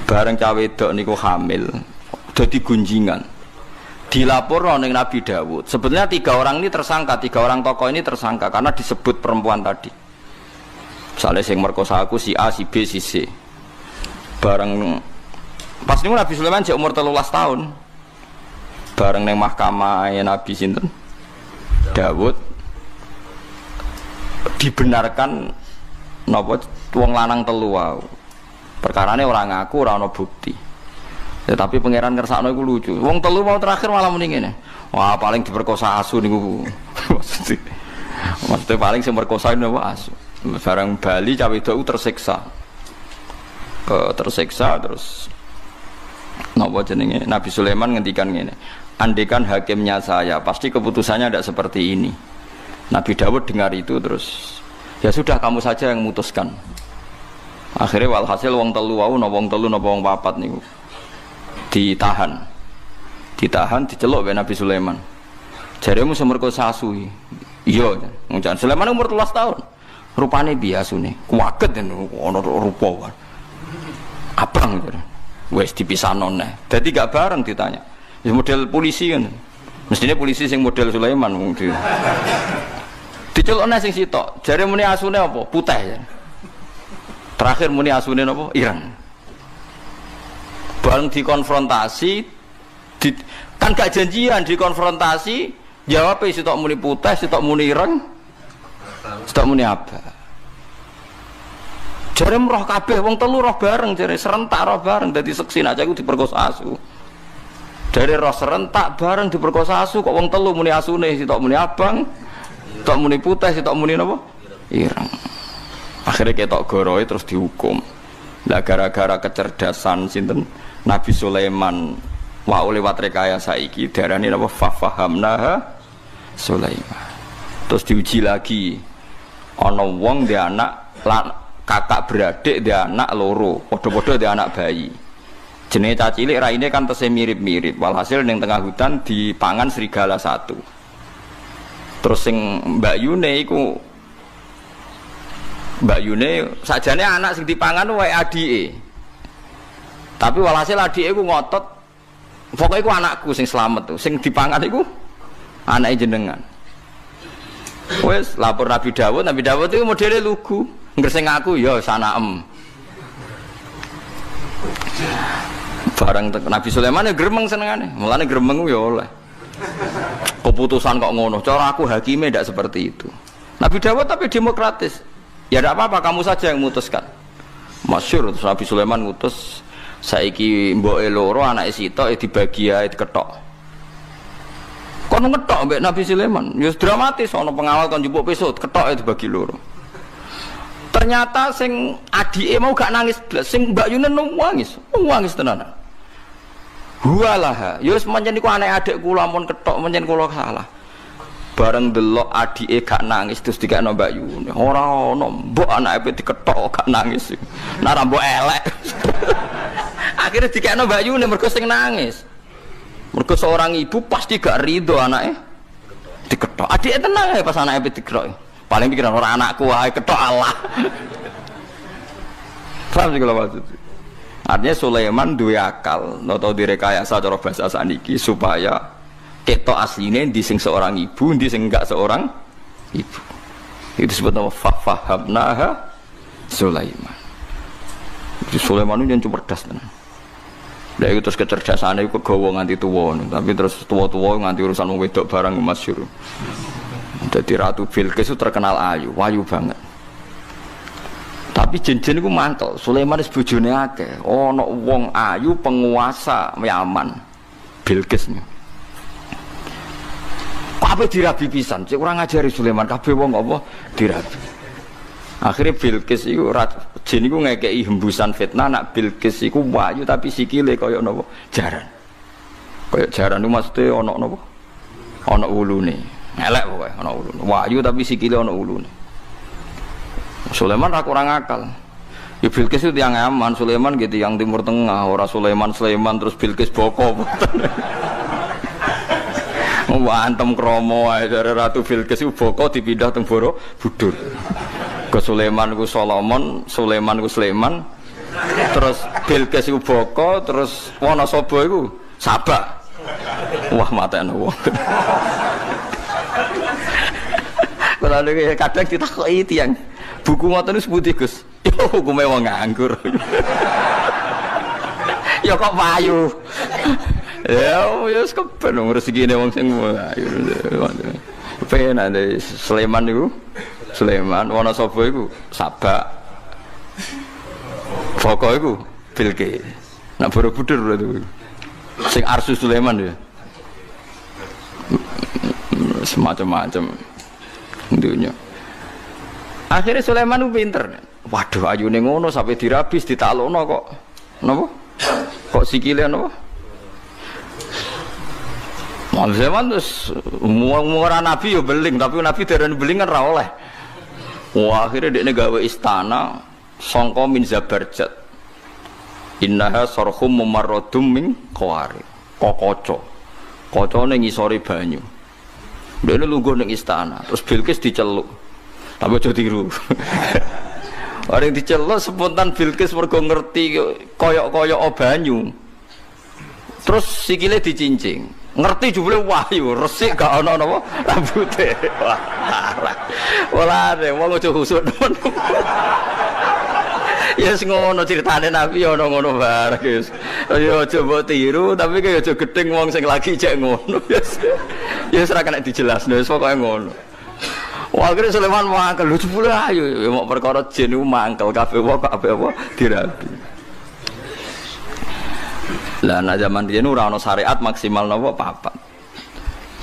Bareng cawe wedok niku hamil, dadi gunjingan. Dilaporno ning Nabi Dawud. Sebenarnya 3 orang ini tersangka, 3 orang tokoh ini tersangka karena disebut perempuan tadi. Misalnya sing merkosa aku si A, si B, si C. Bareng pas niku Nabi Sulaiman jek umur 13 tahun. Bareng ning mahkamah Nabi sinten? Dawud dibenarkan napa wong lanang telu wae. Perkarane ora ngaku, ora ana bukti. Ya, tapi pangeran kersakno iku lucu. Wong telu mau terakhir malah muni ngene. Wah, paling diperkosa asu niku. Maksudnya paling sing merkosa niku asu. Barang Bali cawe itu tersiksa. Tersiksa terus napa jenenge Nabi Sulaiman ngendikan ngene. Andekan hakimnya saya, pasti keputusannya tidak seperti ini. Nabi Dawud dengar itu terus ya sudah kamu saja yang memutuskan. Akhirnya walhasil wong telu wau napa wong telu napa wong papat niku ditahan diceluk be Nabi Sulaiman. Jaremu semerkosa asu. Iya, ngucan Sulaiman umur 13 tahun. Rupane biasune kuwaget ana rupa. Abang gitu. Wes dipisahno neh. Dadi gak bareng ditanya. Ya model polisi kan. Mestinya polisi sing model Sulaiman wong di. Dicelukne sing sitok. Jare muni asune apa? Putih ya. Terakhir muni asune apa? Ireng. Bareng dikonfrontasi kan gak janjian dikonfrontasi, jawab sitok muni putih, sitok muni ireng. Sitok muni apa? Jare roh kabeh wong telu roh bareng, jare serentak roh bareng dadi seksi aja iku diperkosa asu. Dari roh serentak bareng diperkosa asu kok wong telu muni asune sitok muni abang, sitok muni putih, sitok muni napa? Ireng. Akhirnya ketok goroe terus dihukum. Lah gara-gara kecerdasan sinten Nabi Sulaiman wa lewat rekayasa iki darane napa fahamnaha Sulaiman. Terus diuji lagi. Ana wong dhe anak kakak beradik dhe anak loro, padha-padha dhe anak bayi. Jenenge cacilik raine kan tesih mirip-mirip. Walhasil ning tengah hutan dipangan serigala satu. Terus sing Mbak Yune sajane anak sing dipangan wae adike. Tapi walhasil adike iku ngotot pokoke iku anakku sing slamet tuh. Sing dipangan iku anake jenengan. Wes lapor Nabi Dawud itu modele lugu. Ngreseng aku ya sanaem. Barang Nabi Sulaiman ya gremeng senengane. Mulane gremeng ya oleh. Keputusan kok ngono. Cara aku hakime ndak seperti itu. Nabi Dawud tapi demokratis. Ya ndak apa-apa, kamu saja yang memutuskan. Masyhur terus Nabi Sulaiman ngutus saiki mboke loro anake sitok dibagi ae diketok. Kono ngetok mbek Nabi Sulaiman. Ya dramatis ana pengawal kon njupuk pisau ketoke dibagi loro. Ternyata sing adike mau gak nangis blas, sing Mbak Yunen nangis tenan. Huwalah, ya wis pancen iku anek adik kula ampun ketok pancen kula salah. Bareng delok adike gak nangis terus dikekno Mbak Yunen. Ora ono mbok anake diketok gak nangis. Nara mbok elek. Akhirnya dikekno Mbak Yunen mergo sing nangis. Mergo seorang ibu pasti gak rido anake diketok. Adike tenang ya pas anake diketok. Paling pikiran orang anakku wae ketok Allah. Paham sih kalau maksud. Artinya Sulaiman duwe akal, atau direkayasa cara bahasa saniki supaya ketok asline di sing seorang ibu, di sing enggak seorang ibu. Itu disebut nama fahamnaha Sulaiman. Sulaiman itu yang cerdas tenan. Lah itu terus kecerdasane iku kegawa nganti tuwa, tapi terus tuwa-tuwa nganti urusan wong wedok barang masyhur. Jadi Ratu Bilqis itu terkenal ayu banget. Tapi jen-jen itu mantel. Sulaiman itu bojone akeh. Ono wong ayu penguasa Yaman. Bilqis. Kabeh dirabi pisan. Cek ora ngajari Sulaiman kabeh wong apa dirabi. Akhirnya Bilqis itu jin itu ngekei hembusan fitnah nak Bilqis itu ayu tapi sikile kaya napa jaran. Kaya jaran itu maksudnya ono napa? Ono ulune. Elek pokoke ana ulune. Wahyu tapi sikile ana ulune. Sulaiman ra kurang akal. Ya Bilqis itu tiyang Yaman, Sulaiman gitu yang Timur Tengah, ora Sulaiman terus Bilqis boko. Wantem kromo ae dari Ratu Bilqis itu boko dipindah teng Borobudur. Ke Sulaiman ku Solomon, Sulaiman ku Sulaiman. Terus Bilqis iku Boko, terus Wonosobo iku Sabak. Wah matene wong. Kalau kadang ditakoki tiyang, buku ngoten niku sepundi Gus? Yo hukume wong nganggur. Ya kok payu. Ya wis keben rezekine wong sing ayu. Penak Sulaiman niku Sulaiman, Wonosobo iku Sabak. Boko iku Bilqis. Nak Borobudur berarti. Sing Arsu Sulaiman ya. Semacam-macam dunia. Akhirnya Sulaiman itu pinter. Waduh ayune ngono sampai dirabis ditaklukno kok. Napa? Kok sikile napa? Sulaiman terus muara nabi yo beling, tapi nabi derene beling kan ra oleh. Wah akhirnya dekne gawe istana sangka min Zabarjat. Innaha sarhum mumarradum min qawari. Kokoco. Kocone ngisore banyu. Dekne lungguh ning istana, terus Bilqis diceluk. Tapi aja tiru. Orang diceluk spontan Bilqis mergo ngerti koyok-koyok banyu. Terus sikile dicincing. Ngerti jebule wahyu, resik gak ana napa rambute. Wah. Ora ada wong aja khusuk temen. Ya sing ngono critane Nabi ana ngono bareng guys. Ya aja mbok tiru tapi kaya aja gedeng wong sing lagi cek ngono. Ya ora kena dijelasno wis pokoke ngono. Wah akhirnya Sulaiman mangkel lho jebule ayo mau perkara jin niku mangkel kabeh wong kabeh apa dirabi. Lah nek zaman riyen ora ana syariat maksimal napa papat.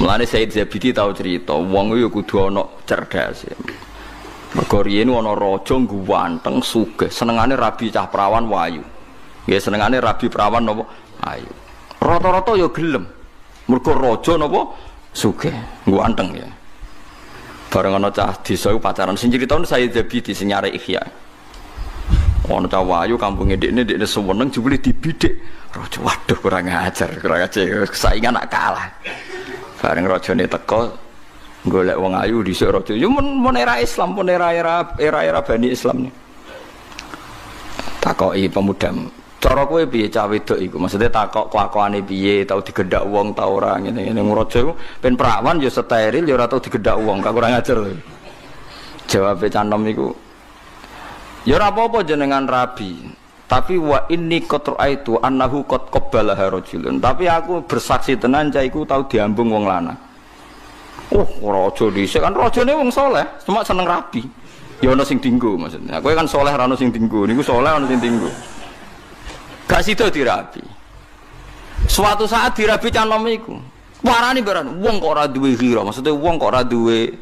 Mulane Said Zabidi tau cerita, wong yo kudu ana cerdas. Mergo riyen ana raja ganteng sugih, senengane rabi cah prawan wayu. Nggih senengane rabi prawan napa ayu. Rata-rata yo gelem. Mergo raja napa sugih, ganteng ya. Bareng ana cah desa pacaran sing crita Said Zabidi sing nyare Ihya. Ana cah wayu kampunge ndekne seneng jebule dibidik. Raja waduh kurang ajar saingan nak kalah. Bareng rajane teko golek wong ayu dhisik raja. Yo mun era Islam, pun era Bani Islam nih. Takoki pemuda. Cara kowe piye cah wedok iku? Maksudnya takok kelakuane piye, tau digendhak wong ta ora ngene-ngene. Raja iku ben prawan yo steril yo ora tau digendhak wong, gak kurang ajar. Jawabe canom iku ya ora apa-apa jenengan rabi. Tapi wa inni qad ra'aitu annahu qad qabbalaha rajulun. Tapi aku bersaksi tenan cah iku tau diambung wong lanang. Raja dhisik kan rajane wong saleh, cuma seneng rabi. Ya ana sing dinggo maksudnya. Kowe kan saleh ra ana sing dinggo, niku saleh ana sing dinggo. Gak sida dirabi. Suatu saat dirabi canom iku. Warani barang wong kok ora duwe ghira, maksudnya wong kok ora duwe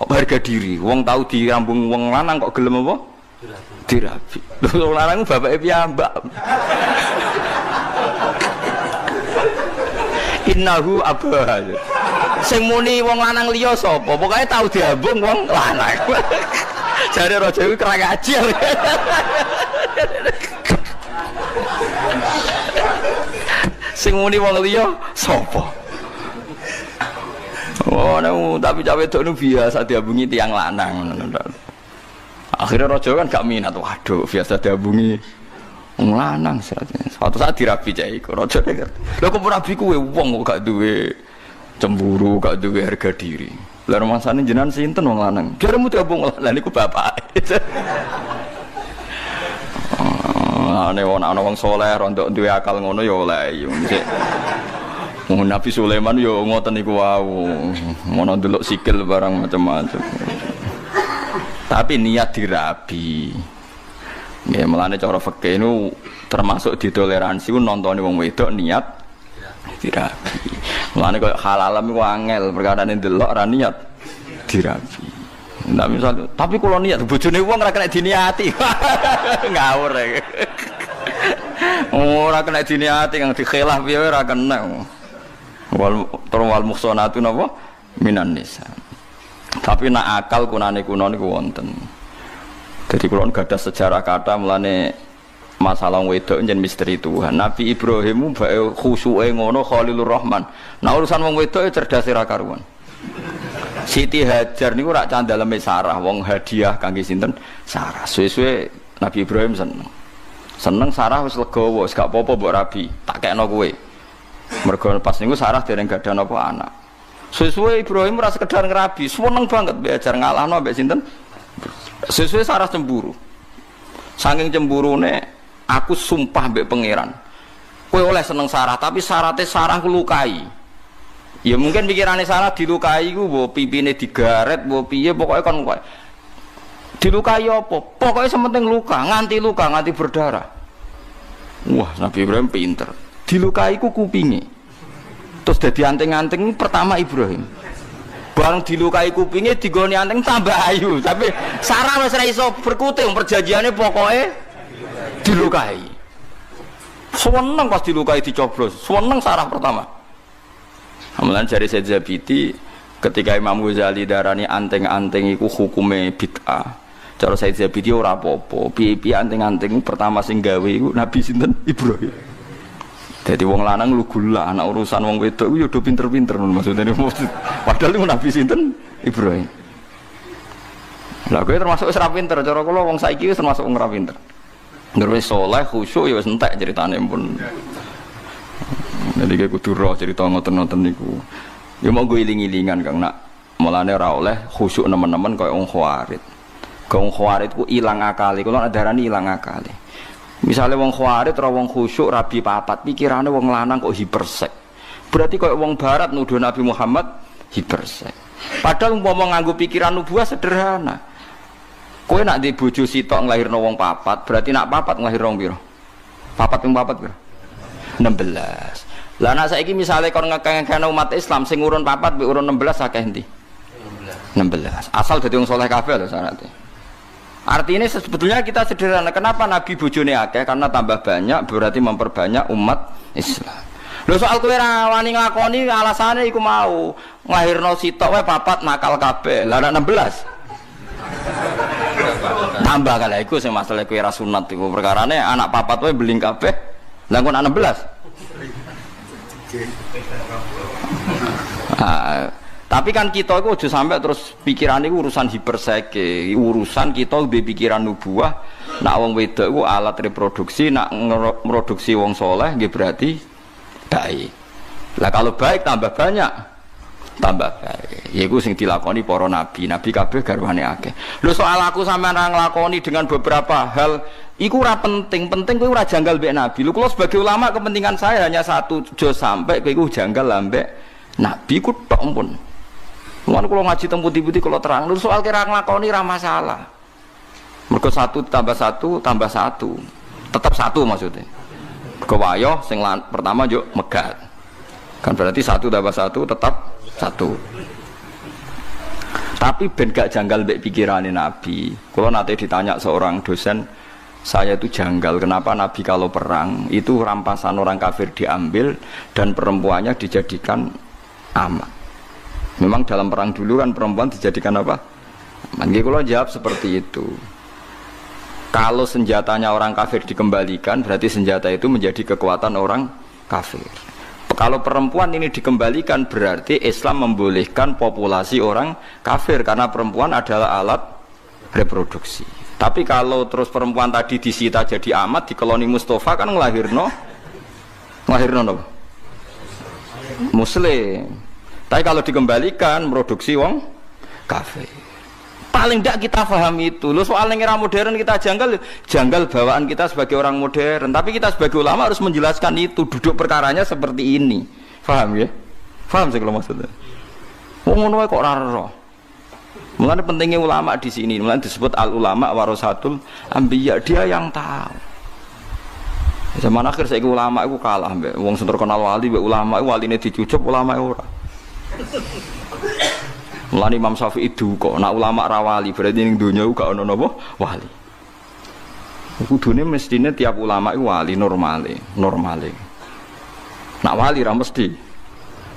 harga diri. Wong tau dirambung wong lanang kok gelem apa? Dirabi. Wong lanang bapake piyambak. Innahu abah. Sing muni wong lanang liya sapa? Pokoke tau diambung wong lanang. Jare raja iku kerang ajil. Sing muni wong liya sapa? Oh, tapi cawe wedok nu biasa diambungi tiang lanang. Akhirnya raja kan gak minat, waduh biasa diambungi wong lanang. Suatu saat dirabi cah iku, raja ngerti. Lha kok rabi kuwe wong kok gak duwe cemburu, gak duwe harga diri. Lah rumangsane jenengan sinten wong lanang? Jaremu diambung lanang niku bapak. Ane ana wong saleh rondok duwe akal ngono ya oleh. Nabi Sulaiman yo ngoten niku wau. Ngono ndelok sikil barang macam-macam. Tapi niat dirabi. Nggih, melane cara fikih niku termasuk ditoleransi ku nontone wong wedok niat dirabi. Melane koyo halalam iku angel, perkarane ndelok ora niat dirabi. Ndak misal, tapi kula niat bojone wong ora kena diniati. Ngawur e. Ora kena diniati kang dikhilaf piye ora kena. Wal muhsanatu napa minan nisa. Tapi nak akal kunane kuno niku wonten. Jadi kula gadah sejarah kata mulane masalah wedok njen misteri Tuhan. Nabi Ibrahim bae khusyuke ngono Khalilur Rahman. Nah urusan wong wedok cerdas ra karuan. Siti Hajar niku rak candaleme Sarah, wong hadiah kangge sinten? Sarah. Suwe-suwe Nabi Ibrahim seneng. Seneng Sarah wis legowo, wis gak apa-apa mbok rabi, tak kekno kowe. Mergo pas niku Sarah dereng gadah napa anak. Suwe-suwe Ibrahim ora sekedar ngerabi, seneng banget mbek Hajar ngalahno mbek sinten? Suwe-suwe Sarah cemburu. Saking cemburune aku sumpah mbek pangeran. Kowe oleh seneng Sarah, tapi syaratnya Sarah ku lukai. Ya mungkin pikirannya Sarah dilukai ku mbok pipine digaret, mbok piye pokoke kon kowe. Dilukai apa? Pokoknya sementing luka, nganti berdarah. Wah, Nabi Ibrahim pinter. Dilukai ku kupinge. Terus dadi anting-anting pertama Ibrahim. Bareng dilukai kupinge digoni anting tambah ayu, tapi Sarah wis ora iso berkuting, perjanjiane pokoknya dilukai. Seneng pas dilukai dicoblos, seneng Sarah pertama. Amalan jari Said Zabidi ketika Imam Ghazali darani anting-anting iku hukume bid'ah. Cara Said Zabidi ora apa-apa. Piye-piye anting-anting pertama sing gawe iku Nabi sinten? Ibrahim. Dadi wong lanang lugu lah anak urusan wong wedok iku ya do pinter-pinter maksudnya. Padahal iku Nabi sinten? Ibrahim. Lah kowe termasuk wis ra pinter, cara kula wong saiki wis termasuk wong ra pinter. Ngger wis saleh, khusyuk ya wis entek ceritane pun. Jadi kayak kudu roh cerita ngoten-ngoten niku. Ya mau gue iling-ilingan Kang nak mulane ora oleh khusyuk nemen-nemen kaya wong khawarit. Wong khawarit ku ilang akale, kula nak darani ilang akale. Misale wong khawarit ora wong khusyuk rabi papat, pikirane wong lanang kok hipersek. Berarti kaya wong barat nuduh Nabi Muhammad hipersek. Padahal umpama nganggo pikiran nubuwah sederhana. Kowe nak di bojo sitok nglahirno wong papat, berarti nak papat nglahirno piro? Papat ping papat piro? 16. Lah nek saiki misale kon ngekeng-ngekeng umat Islam sing urun 4 mbek urun 16 akeh endi? 16. Asal dadi wong saleh kabeh lho syaratnya. Artinya sebetulnya kita sederhana. Kenapa Nabi bojone akeh? Karena tambah banyak berarti memperbanyak umat Islam. Lho soal kowe ra wani nglakoni alasane iku mau nglahirno sitok wae 4 nakal kabeh. Lah nek 16 tambah kala iku sing masalah kowe ra sunat iku perkarane anak 4 wae beling kabeh. Lah kok anak 16 tapi kan kita itu aja sampai terus pikiran itu urusan hiperseke, urusan kita di pikiran nubuah. Nak wong wedok itu alat reproduksi, nak produksi wong soleh, berarti baik. Lah kalau baik tambah banyak, tambah baik. Yaiku sing dilakoni para nabi, nabi kabeh garwane akeh. Lho soal aku sampean ra nglakoni dengan beberapa hal, iku ora penting, penting kowe ora janggal mbek nabi. Lho kula sebagai ulama kepentingan saya hanya satu, aja sampai kowe iku janggal ambek nabi ku tok pun. Mulane kula ngaji teng putih-putih kula terang, lho soal kira nglakoni ra masalah. Mergo 1 tambah 1 tambah 1, tetap 1 maksudnya. Kewayo sing pertama yo megat. Kan berarti 1 tambah 1 tetap 1. Tapi ben gak janggal mbek pikirane nabi. Kula nate ditanya seorang dosen, saya itu janggal kenapa Nabi kalau perang itu rampasan orang kafir diambil dan perempuannya dijadikan amat. Memang dalam perang dulu kan perempuan dijadikan apa? Mangke kula jawab seperti itu. Kalau senjatanya orang kafir dikembalikan berarti senjata itu menjadi kekuatan orang kafir. Kalau perempuan ini dikembalikan berarti Islam membolehkan populasi orang kafir karena perempuan adalah alat reproduksi. Tapi kalau terus perempuan tadi disita jadi amat di koloni Mustafa kan ngelahirno no? Muslim. Tapi kalau dikembalikan produksi wong kafir. Paling tidak kita paham itu. Lo soal era modern kita janggal bawaan kita sebagai orang modern. Tapi kita sebagai ulama harus menjelaskan itu. Duduk perkaranya seperti ini. Paham ya? Paham sih kalau maksudnya. Ngono kok ora roh. Mulane pentingnya ulama di sini. Mulane disebut al ulama warasatul anbiya. Dia yang tahu. Zaman akhir saya ulama itu kalah mbek wong sing terkenal wali mbek ulama waline dicucup ulama ora. Mulane Imam Syafi'i duka nek ulama ra wali berarti ning donya gak ono napa wali. Kudune mestine tiap ulama iku wali normale. Nak wali ra mesti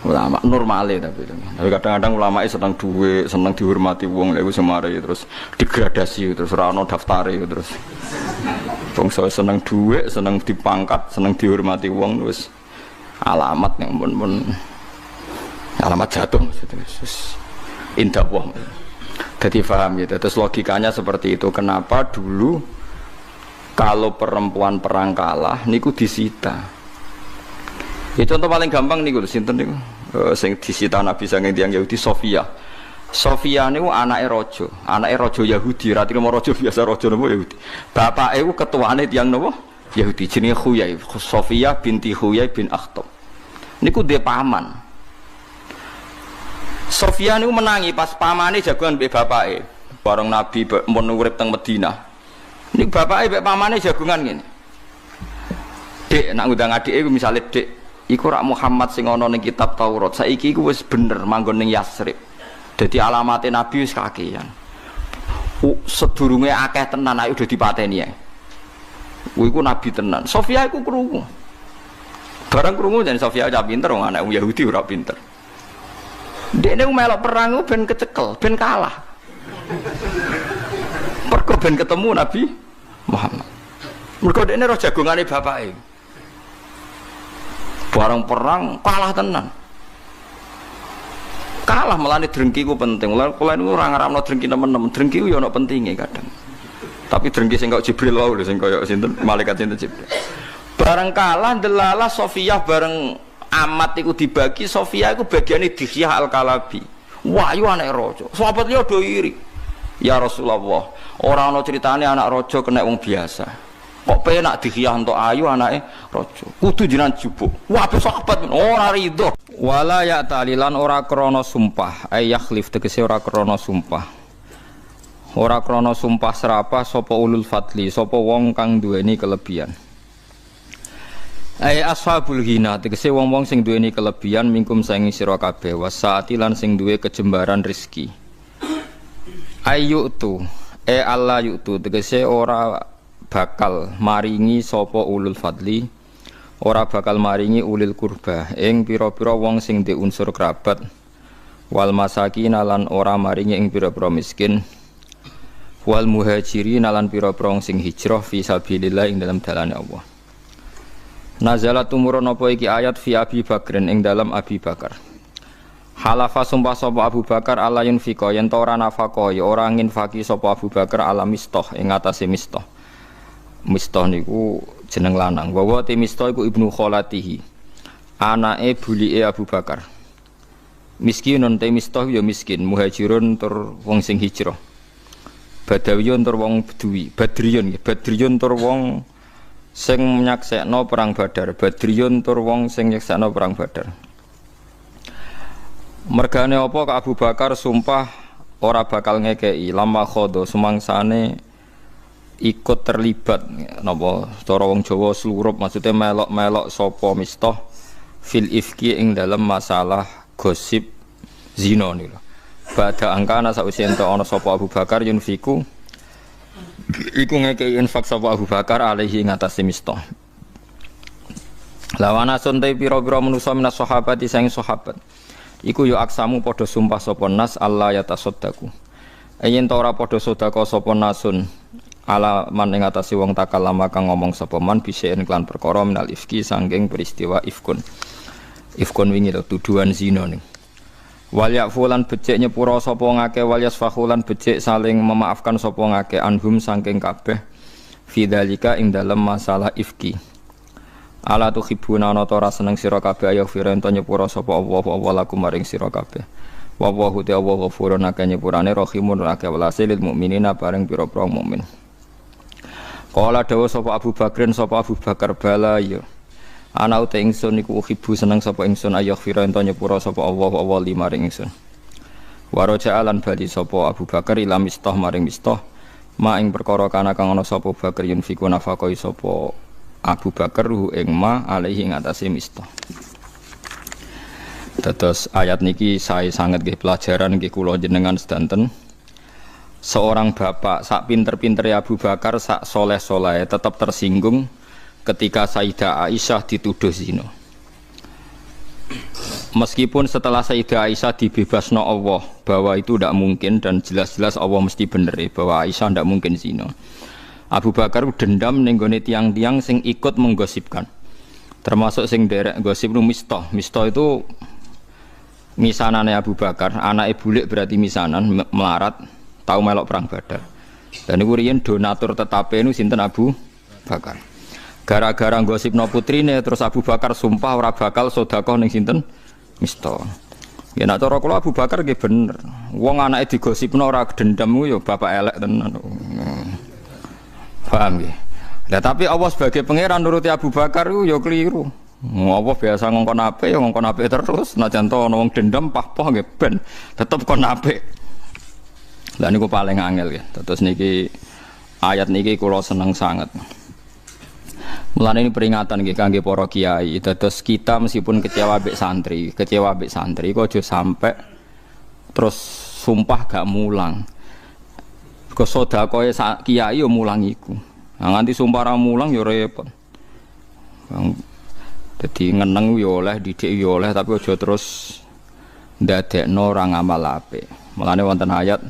ulama normale tapi kadang-kadang ulama seneng duwe, seneng dihormati wong lha iku semare terus degradasi terus ora ono daftare terus. Wong seneng duwe, seneng dipangkat, seneng dihormati wong wis alamat yang pun alamat jatuh maksudnya. indah Allah. Jadi paham gitu. Terus logikanya seperti itu. Kenapa dulu kalau perempuan perang kalah niku disita? Ya contoh paling gampang niku sinten niku sing disita Nabi saking tiyang Yahudi Sofia. Sofia niku anake raja Yahudi, ra trimo raja biasa raja napa Yahudi. Bapake iku ketuane tiyang napa? Yahudi jenenge Khuyai, Sofia binti Khuyai bin Akhtab. Niku dhe paman. Sofia niku menangi pas pamane jagoan mbek bapake. Bareng Nabi mun urip teng Madinah. Niku bapake mbek pamane jagongan ngene. Dik, nak ngundang adike iku misale Dik, iku rak Muhammad sing ana ning kitab Taurat. Saiki iku wis bener manggon ning Yasrib. Dadi alamate Nabi wis kakean. Sedurunge akeh tenan ayo udah dipateni ae. Kuwi ku Nabi tenan. Sofia iku krungu. Barang krungu jan Sofia cah pinter wong anak Yahudi ora pinter. Dekne melok perang ben kecekel, ben kalah. Mergo ben ketemu Nabi Muhammad. Mergo dekne roh jagongane bapake. Barang perang kalah tenan. Kalah melane drengki ku penting. Kula niku ora ngaramno drengki nemen-nemen. Drengki ku ya ana pentinge kadang. Tapi drengki sing kok Jibril wae lho sing kaya sinten malaikat sinten Jibril. Bareng kalah delalah Sofiyah bareng amat iku dibagi, Sofiyah iku bagiane Dihyah Al-Kalabi. Wahyu anak raja. Sahabat liya do iri. Ya Rasulullah, ora ana critane anak raja kena wong biasa. Kok penak Dihyah entuk ayu anake raja. Kudu jenengan jupuk. Wah, sahabat ora rido. Wala ya ta'lilan ora krana sumpah, ay yakhlif tegese ora krana sumpah. Ora krana sumpah serapah sapa ulul fadli, sapa wong kang duweni kelebihan. Ai ashabul ghina tegese wong-wong sing duweni kelebihan mingkum saing sira kabeh wasaati lan sing duwe kejembaran rezeki. Ayu tu Allah yutu tegese ora bakal maringi sapa ulul fadli, ora bakal maringi ulil kurba ing pira-pira wong sing duwe unsur kerabat wal masakin lan ora maringi ing pira-pira miskin. Wal muhajirin lan pira-pira sing hijrah fi sabilillah ing dalam dalane Allah. Nazalat tumurun apa iki ayat fi Abi Bakrin ing dalam Abi Bakar. Halafa sumpah sapa Abu Bakar ala yunfiqa yen ta ora nafaqah ya ora nginfaki sapa Abu Bakar ala Mistah ing atase Mistah. Mistah niku jeneng lanang. Wa te Mistah iku ibnu kholatihi. Anake bulike Abu Bakar. Miskinun te Mistah ya miskin, muhajirun tur wong sing hijrah. Badawiyun tur wong Bedui, Badriyun tur wong sing nyaksekno perang Badar, Badriyun tur wong sing nyaksekno perang Badar. Mergane apa ka Abu Bakar sumpah ora bakal ngekeki lama khodo sumangsane ikut terlibat napa cara wong Jawa slurup maksudnya melok-melok sapa Mistah fil ifki ing dalam masalah gosip zina niku. Pada angkana sakwise ento ana sapa Abu Bakar yunfiku iku ngekeki infak sapa Abu Bakar alaihi ngatasi Mistah. Lawana suntai pira-pira manusa minas sahabati sang sahabat. Iku yo aksamu padha sumpah sapa nas Allah ya tasaddaku. Yen ta ora padha sedekah sapa nasun ala man ing ngatasi wong takalama kang ngomong sapa man bisein klan perkara minal ifki saking peristiwa ifkun. Ifkun wingi to tuduhan zina ning. Wal yafulan becik nyepura sapa ngake wal yasfahulan becik saling memaafkan sapa ngake anhum saking kabeh fidzalika ing dalem masalah ifki. Ala tuhibuna ana ta ora seneng sira kabeh ayo firen to nyepura sapa Allah lakum maring sira kabeh. Wa Allahu ta'ala ghafurun akeh nyepurane rahimun akeh welase lil mukminina bareng pira-pira mukmin. Kala dawuh sapa Abu Bakrin sapa Abu Bakar bala ya. Ana uta ingsun iku uhibu seneng sapa ingsun ayah fira ento nyepura sapa Allah limaring ingsun. Waraja alan bali sapa Abu Bakar ila Mistah maring Mistah ma ing perkara kana kang ana sapa Bakar yunfiku nafaqai sapa Abu Bakar hu ing ma alaihi ngatasi Mistah. Dados ayat niki sae sanget nggih pelajaran nggih kula jenengan sedanten. Seorang bapak sak pinter-pintere Abu Bakar sak soleh-soleh tetap tersinggung ketika Sayyidah Aisyah dituduh zina. Meskipun setelah Sayyidah Aisyah dibebasno Allah bahwa itu tidak mungkin dan jelas-jelas Allah mesti bener bahwa Aisyah tidak mungkin zina. Abu Bakar dendam ning gone tiang-tiang sing ikut menggosipkan. Termasuk sing derek gosip nu Mistah. Mistah itu misanane Abu Bakar, anake bulik berarti misanan melarat, tahu melok perang Badar. Dan niku riyen donatur tetape niku sinten Abu Bakar. Gara-gara gosipno putrine terus Abu Bakar sumpah ora bakal sedekah ning sinten Mistah. Ya nek cara kula Abu Bakar nggih bener. Wong anake digosipno ora dendam ku ya bapak elek tenan. Paham nggih? Lah tapi Allah sebagai pangeran nuruti Abu Bakar ku ya keliru. Allah biasa ngongkon apik ya ngongkon apik terus, senajan to ana wong dendam pah-pah nggih ben tetep kon apik. Lah niku paling angel ya. Terus niki ayat niki kula seneng sangat. Mulane ini peringatan nggih kangge para kiai. Terus kita meskipun kecewa mbek santri kok aja sampai terus sumpah gak mulang. Kok sedekahe kiai yo mulang iku. Nah, nganti sumpah ra mulang yo repot. Dadi ngeneng yo oleh, didik yo oleh tapi aja terus ndadekno ora ngamal apik. Mulane wonten ayat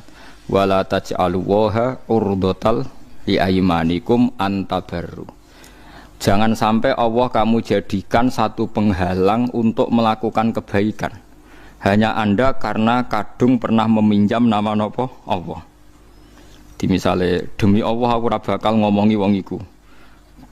wala taj'alu waha urdatal li aymanikum antabarru. Jangan sampai Allah kamu jadikan satu penghalang untuk melakukan kebaikan. Hanya Anda karena kadung pernah meminjam nama nopo Allah. Di misale demi Allah aku ora bakal ngomongi wong iku.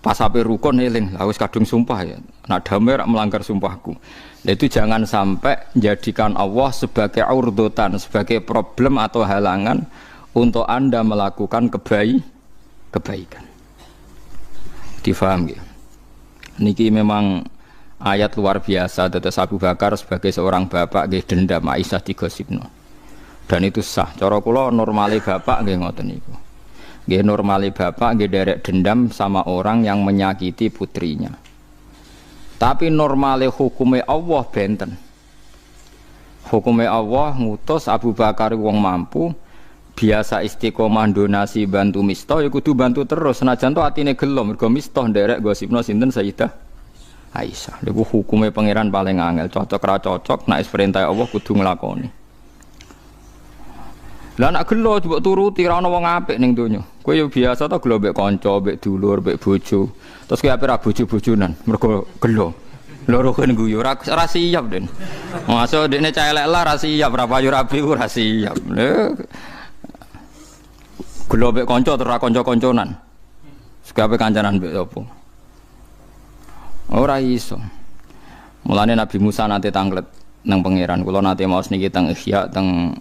Pas ape rukun eling, wis kadung sumpah ya. Nak damai rak melanggar sumpahku. Itu jangan sampai jadikan Allah sebagai urdutan, sebagai problem atau halangan untuk Anda melakukan kebaikan. Difaham ya? Niki memang ayat luar biasa. Tetes Abu Bakar sebagai seorang bapak nggih dendam Aisyah digosipno. Dan itu sah. Cara kula normale bapak nggih ngoten niku. Nggih normale bapak nggih derek dendam sama orang yang menyakiti putrinya. Tapi normale hukume Allah benten. Hukume Allah ngutus Abu Bakar wong mampu biasa istiqomah donasi bantu Mistah ya kudu bantu terus senajan to atine gelo mergo Mistah nderek gosipno sinten Sayyidah Aisyah. Niku hukume pangeran paling angel, cocok ra cocok nek perintah Allah kudu nglakoni. Lah nek gelo coba turuti ra ono wong apik ning donya. Kowe ya biasa to gelo mbek kanca, mbek dulur, mbek bojo. Terus kowe ape ra bojo-bojonan mergo gelo. Loro kan guyu ora siap den. Masuk dekne cah elek lah ra siap, ra payu rabi ora siap. Gelo mbek kanca terus ra kanca-kanconan. Sekape kancanan mbek opo? Ora iso. Mulane Nabi Musa nate tanglet nang pangeran. Kula nate maos niki teng Ihya teng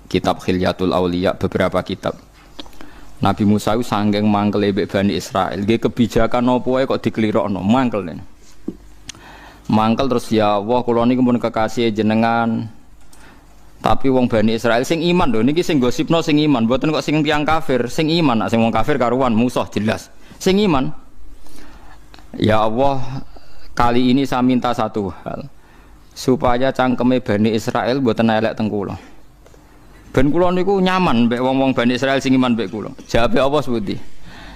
kitab Khilyatul Auliya beberapa kitab. Nabi Musa itu sanggeng mangkel mbek Bani Israil. Nggih kebijakan napa wae kok diklirokno, mangkel den. Mangkel terus ya Allah kula niku pun kekasih jenengan. Tapi wong Bani Israil sing iman lho niki sing gosipno sing iman, mboten kok sing tiyang kafir, sing iman, sing wong kafir karuan musuh jelas. Sing iman. Ya Allah, kali ini saya minta satu hal. Supaya cangkeme Bani Israil mboten elek teng kula. Ben kula niku nyaman mbek wong-wong Bani Israil sing iman mbek kula. Jawabe Allah sepundi?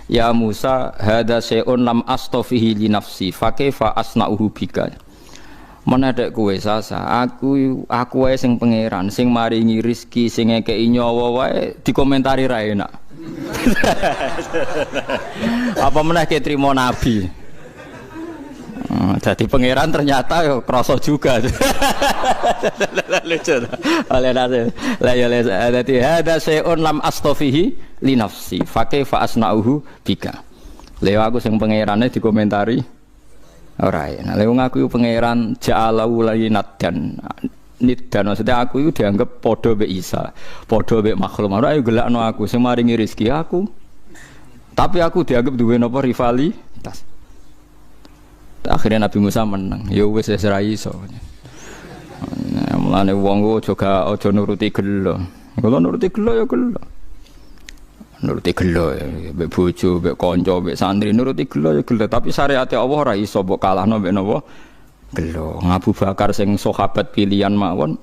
Ya Musa, hadza syai'un lam astafihi li nafsi, fa kaifa asna'uhu bika. Menedek kowe sasa, aku wae sing pangeran, sing maringi rezeki, sing ngekeki nyawa wae dikomentari ra enak. Apa meneh ke trimo nabi. Jadi pangeran ternyata yo krasa juga. Lucu. Oleh nase. La ya dadi hada syai'un lam astafihi li nafsi fa kaifa asna'uhu bika. Lha aku sing pangerane dikomentari ora enak. Lha wong aku pangeran ja'alahu lainatan. Nidan maksudnya aku itu dianggap padha mbek Isa, padha mbek makhluk. Ora ayo gelakno aku sing maringi rezeki aku. Tapi aku dianggap duwe napa rivalitas. Akhirnya Nabi Musa menang. Ya wis ora iso. Nah, mulane wong aja nuruti gelo. Kalau nuruti gelo ya gelo. Nuruti gelo mbek bojo, mbek kanca, mbek santri nuruti gelo ya gelo. Tapi syariat Allah ora iso mbok kalahno mbek napa? Gelo. Abu Bakar sing sahabat pilihan mawon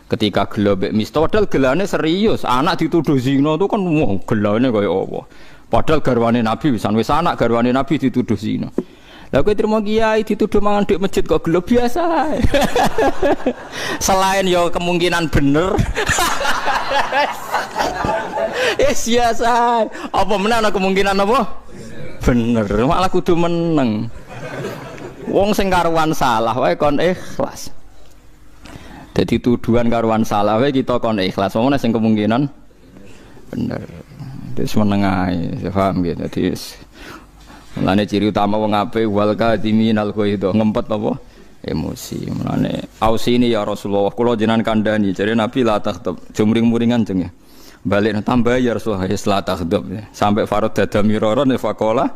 ketika gelo mbek Mistah padahal gelane serius. Anak dituduh zina itu kan gelane kaya apa. Padahal garwane Nabi wis anak garwane Nabi dituduh zina. Lah kowe trimo kiai dituduh mangan ndek masjid kok gelo biasa. Selain yo kemungkinan bener. Biasa. Apa meneh ana kemungkinan apa? Bener, malah kudu meneng. Wong sing karuan salah wae kon ikhlas. Jadi tuduhan karuan salah wae kita kon ikhlas. Wong sing kemungkinan bener. Wis menengah, paham gitu. Dadi mulane ciri utama wong apik wal kadiminal ghaidha ngempet apa? Emosi. Mulane ausini ya Rasulullah kula jenengan kandhani jare Nabi la takhtab. Jumring-muringan jeng ya. Balik tambah ya Rasulullah la takhtab. Sampai farad dadamiron faqala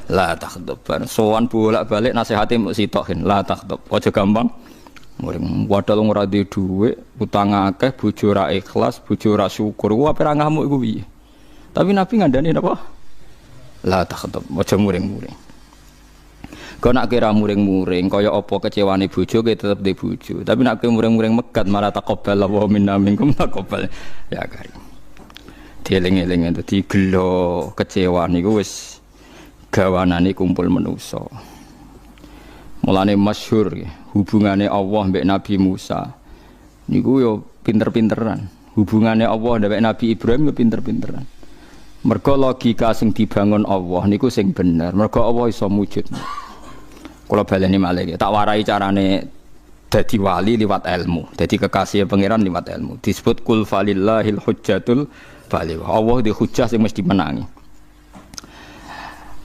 la takhtab. Sowan bolak-balik nasihate mung sitokin la takhtab. Aja gampang muring wadal ora duwe dhuwit, utang akeh, bojo ra ikhlas, bojo ra syukur. Ku ape ra ngamuk iku piye? Tapi Nabi ngandani napa? La takhtab, aja muring-muring. Kau nak kira muring-muring, kaya apa kecewane bojo ke tetep de bojo. Tapi nak kira muring-muring megat malah taqabbal wa minna minkum taqabbal. Ya karim. Dieling-eling dadi gelo kecewa niku wis gawanane kumpul manusa. Mulane masyhur hubungane Allah mbek Nabi Musa. Niku yo pinter-pinteran. Hubungane Allah mbek Nabi Ibrahim yo pinter-pinteran. Mergo logika sing dibangun Allah niku sing bener. Mergo Allah iso mujud. Kula baleni malih tak warai carane dadi wali liwat ilmu. Dadi kekasih pangeran liwat ilmu. Disebut kul falillahil hujjatul baligh. Allah di hujjah sing mesti menangi.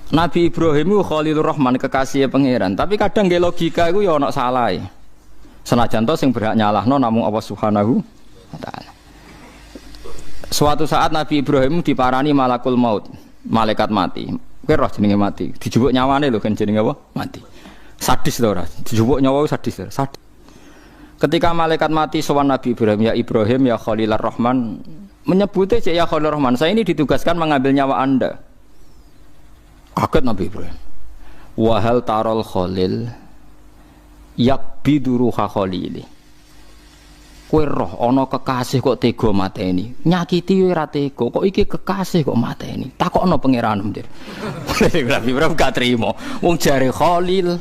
Nabi Ibrahim itu Khalilur Rahman kekasih pangeran, tapi kadang nggih logika iku ya ana salahe. Senajan to sing berhak nyalahno namung Allah Subhanahu wa taala. Suatu saat Nabi Ibrahim diparani malakul maut, malaikat mati. Kowe roh jenenge mati, dijupuk nyawane lho kan jenenge apa? Mati. Sadis to ora? Dijupuk nyawa sadis to. Sadis. Ketika malaikat mati sowan Nabi Ibrahim, ya Ibrahim ya Khalilur Rahman, menyebutnya ya Khalilur Rahman, saya ini ditugaskan mengambil nyawa Anda. Kaget Nabi Ibrahim. Wahal tarol Khalil yakbidu ruha Khalili. Kowe roh ana kekasih kok tega mateni. Nyakiti ora tega, kok iki kekasih kok mateni. Takokno pangeran mdir. Nabi Ibrahim gak trimo. Wong jare Khalil.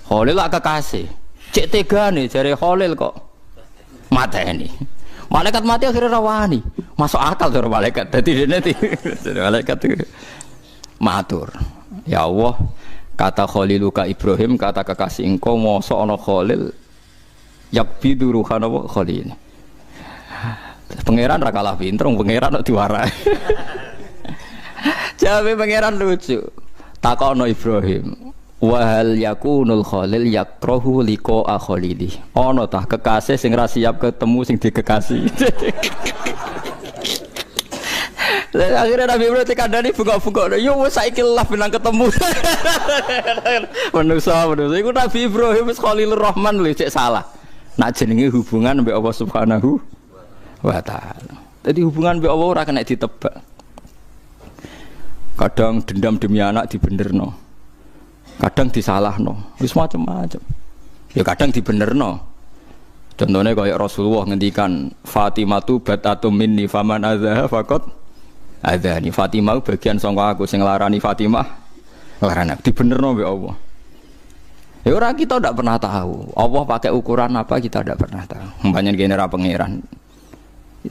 Khalil lak kekasih. Cek tegane jare Khalil kok mateni. Malaikat mati akhirnya rawani. Masuk akal to malaikat. Dadi dene malaikat matur, ya Allah, kata Khaliluka Ibrahim, kata kekasih engkau mosok ana Khalil yakbidu ruhan apa Khalil. Pangeran ra kalah pinter, pangeran kok diwarai. Jawabe pangeran lucu. Takono Ibrahim, wa hal yakunul Khalil yakrahu liqa Khalili. Ana tah kekasih sing ra siap ketemu sing dikekasih. Akhirnya Nabi Ibrahim dikandani buka-buka. Yo wis saiki lah benang ketemu. Manusa. Iku Nabi Ibrahim wis Khalilur Rahman lho cek salah. Nak jenenge hubungan mbek Allah Subhanahu wa taala. Dadi hubungan mbek Allah ora kena ditebak. Kadang dendam demi anak dibenerno. Kadang disalahno. Wis macam-macam. Ya kadang dibenerno. Contohnya kayak Rasulullah ngendikan Fatimatu batatum minni faman adzaha faqat ada nih Fatimah bagian sangka aku sing nglarani Fatimah nglarani dibenerno mbek Allah. Ya ora kita ndak pernah tahu. Allah pakai ukuran apa kita ndak pernah tahu. Mbanyen kene ra pangeran.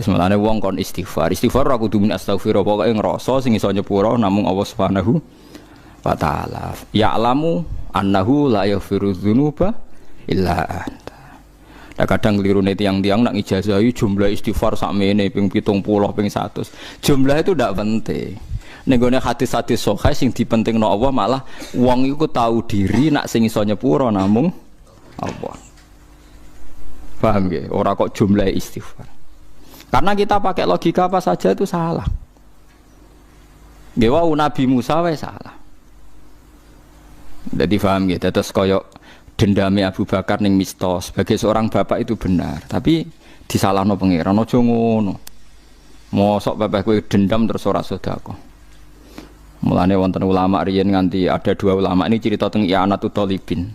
Semalane wong kon istighfar. Istighfar ora kudu min astaghfirullah pokoke ngrasa sing iso nyepuro namung Allah Subhanahu wa taala. Ya'lamu annahu la yaghfiru dzunuba illa anta. Nah, kadang kelirune tiang-tiang nak ngijazahi jumlah istighfar sakmene ping 70 ping 100. Jumlah itu ndak penting. Ning gone hadis-hadis sahih sing dipentingno Allah malah wong iku tahu diri nak sing iso nyepuro namung Allah. Paham nggih? Ora kok jumlah istighfar. Karena kita pakai logika apa saja itu salah. Nggih wau Nabi Musa wae salah. Jadi paham nggih? Terus koyo dendame Abu Bakar ning Mista sebagai seorang bapak itu benar, tapi disalahno pangeran aja ngono. Mosok bapak kowe dendam terus ora sedekah. Mulane wonten ulama riyen nganti ada dua ulama ini cerita teng I'anatul Thalibin.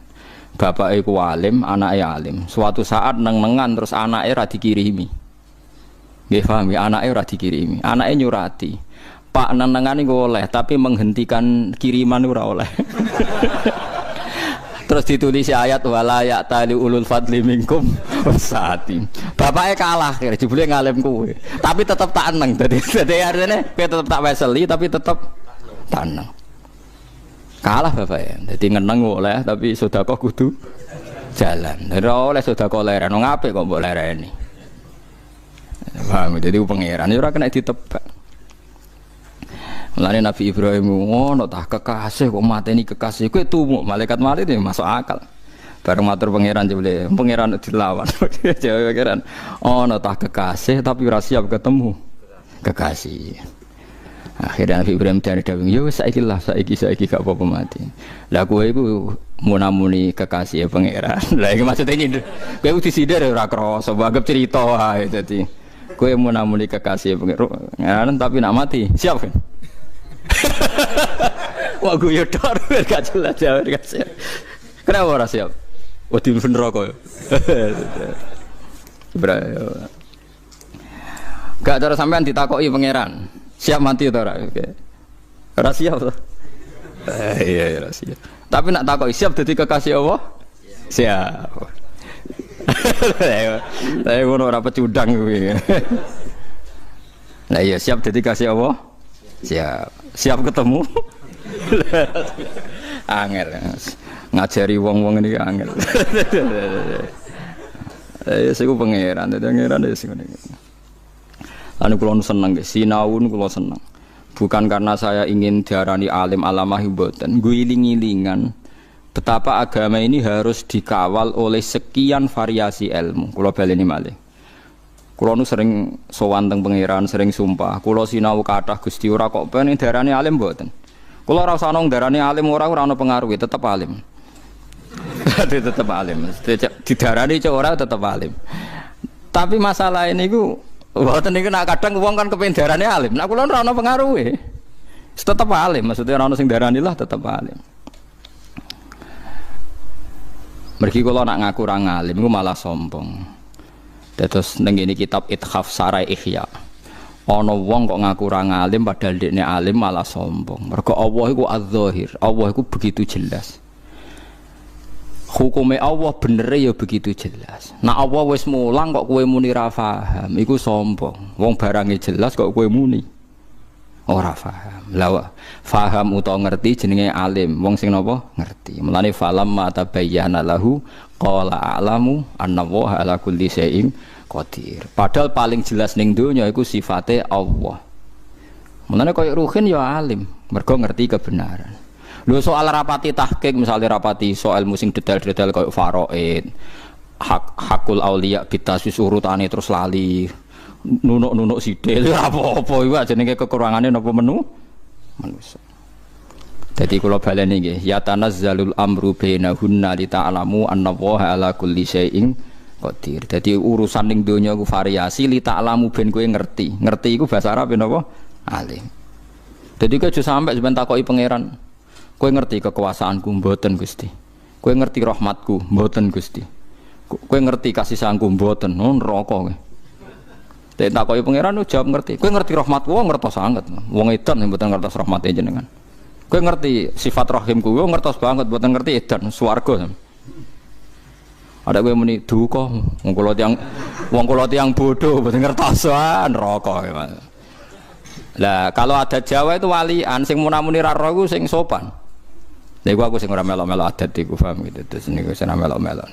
Bapake ku alim, anake alim. Suatu saat neng-nengan terus anake ora dikirimi. Nggih paham ya, anake ora dikirimi. Anake nyurati. Pak neng-nengan iku oleh, tapi menghentikan kiriman ora oleh. Terus ditulis ayat wala ya'tali ulul fadli minkum wasati. Bapaknya kalah kira jebule ngalim kowe. Tapi tetap tak eneng. Dadi artine kowe tetap tak weseli tapi tetap tak eneng. Kalah bapaknya. Dadi ngeneng oleh tapi sedekah kudu jalan. Ora oleh sedekah leren, wong apik kok mbok lereni. Paham, jadi pangeran ora kena ditebak. Mulane Nabi Ibrahim ngono tah kekasih kok mateni kekasih kowe tumu malaikat mati itu masuk akal. Bareng matur pangeran jebule, pangeran dilawan. Jawab pangeran, ono tah kekasih tapi ora siap ketemu kekasih. Akhirnya Nabi Ibrahim dari dawing, yo saiki gak apa-apa mati. Lah kowe iku munamuni kekasih ya pangeran. Lah iki maksudnya ini, kowe disidar ora krasa, anggap cerita wae dadi. Kowe munamuni kekasih ya pangeran tapi nak mati, siap kan? Wah guyu tor gak jelas jawab gak siap. Kenapa ora siap? Wedi neraka. Gak cara sampean ditakoki pangeran. Siap mati to ora? Oke. Ora siap to. Iya ora siap. Tapi nak takoki siap dadi kekasih Allah? Siap. Lah ngono ora pecundang kuwi. Lah iya siap dadi kekasih Allah? Siap. Siap ketemu? Angel. Ngajari wong-wong ini angel. Saya pangeran, pangeran ya sing ngene. Anu kula seneng nggih, sinaun kula seneng. Bukan karena saya ingin diarani alim alamah mboten, guiling-gilingan betapa agama ini harus dikawal oleh sekian variasi ilmu. Kula baleni malih. Kula nu sering sowan teng pangeran, sering sumpah, kula sinau kathah Gusti ora kok pengen diarani alim mboten. Kula ora usah nang diarani alim ora ana pengaruhe, tetep alim. Tetep alim. Didarani cek ora tetep alim. Tapi masalah ini ku mboten niku nak kadang wong kan kepengin diarani alim. Nak kula ora ana pengaruhe. Tetep alim, maksudnya ora ana sing diarani lah tetep alim. Mergi kula nak ngaku ora ngalim iku malah sombong. Terus ning ngene kitab Ithaf Sarai Ihya. Ana wong kok ngaku ora ngalim padahal dekne alim malah sombong. Mergo Allah iku az-zahir. Allah iku begitu jelas. Hukume Allah bener ya begitu jelas. Nah Allah wis mulang kok kowe muni ra paham, iku sombong. Wong barange jelas kok kowe muni ora paham. Lah paham utawa ngerti jenenge alim. Wong sing napa? Ngerti. Mulane falam ma tabayyana lahu qala a'lamu annallaha ala kulli syai'in qadir. Padahal paling jelas ning donya iku sifate Allah. Mulane koyo ruhin ya alim, mergo ngerti kebenaran. Lho soal rapati tahqiq misalnya rapati soal musing detail-detail kayak faraid hakul aulia bitasis urutane terus lali nunuk-nunuk sithik apa-apa iku jenenge kekurangane napa manusa. Dadi kula baleni nggih ya tanazzalul amru bainahunna li ta'lamu annallaha ala kulli syai'in qadir. Dadi urusan ning donya ku variasi li ta'lamu ben kowe ngerti. Ngerti iku bahasa Arab napa? Alim. Dadi kowe aja sampe sampean takoki pangeran kowe ngerti kekuasaanku mboten Gusti. Kowe ngerti rahmatku mboten Gusti. Kowe ngerti kasih sayangku mboten. Neraka kowe. Dek takoki pangeran jawab ngerti. Kowe ngerti rahmatku ngertos sanget. Wong edan mboten ngertos rahmate jenengan. Kowe ngerti sifat rahimku ngertos banget mboten ngerti edan swarga. Ada kowe muni duka wong kula tiyang bodoh mboten ngertos neraka. Lah kalau ada Jawa itu walian sing munamuni ra ro iku sing sopan. Lha aku sing ora melok-melok adat iku paham gitu. Terus niku sing melok-melok.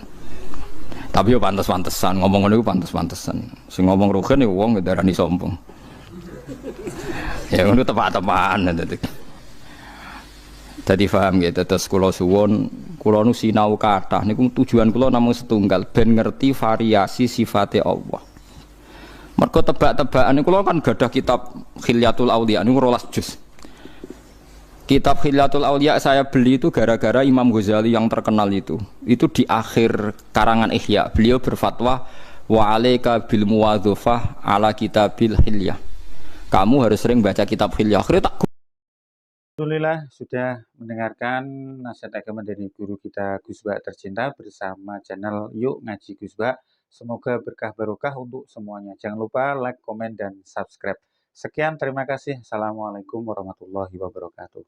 Tapi yo pantes-pantesan ngomong ngono iku pantes-pantesan. Sing ngomong rugen iku wong darani sombong. Ya ngono tepak-tepakan dadi. Dadi paham gitu. Terus kula suwun, kula nu sinau kathah niku tujuan kula namung setunggal ben ngerti variasi sifate Allah. Mergo tebak-tebakan kula kan gadah kitab Khilyatul Auliya niku 12 juz. Kitab Khilyatul Auliya saya beli itu gara-gara Imam Ghazali yang terkenal itu. Itu di akhir karangan Ihya. Beliau berfatwa wa 'alaika bil muwadzafah ala kitabil Hilyah. Kamu harus sering baca kitab Hilyah. Alhamdulillah sudah mendengarkan nasihat agama dari guru kita Gus Ba tercinta bersama channel Yuk Ngaji Gus Ba. Semoga berkah barokah untuk semuanya. Jangan lupa like, komen, dan subscribe. Sekian, terima kasih. Assalamualaikum warahmatullahi wabarakatuh.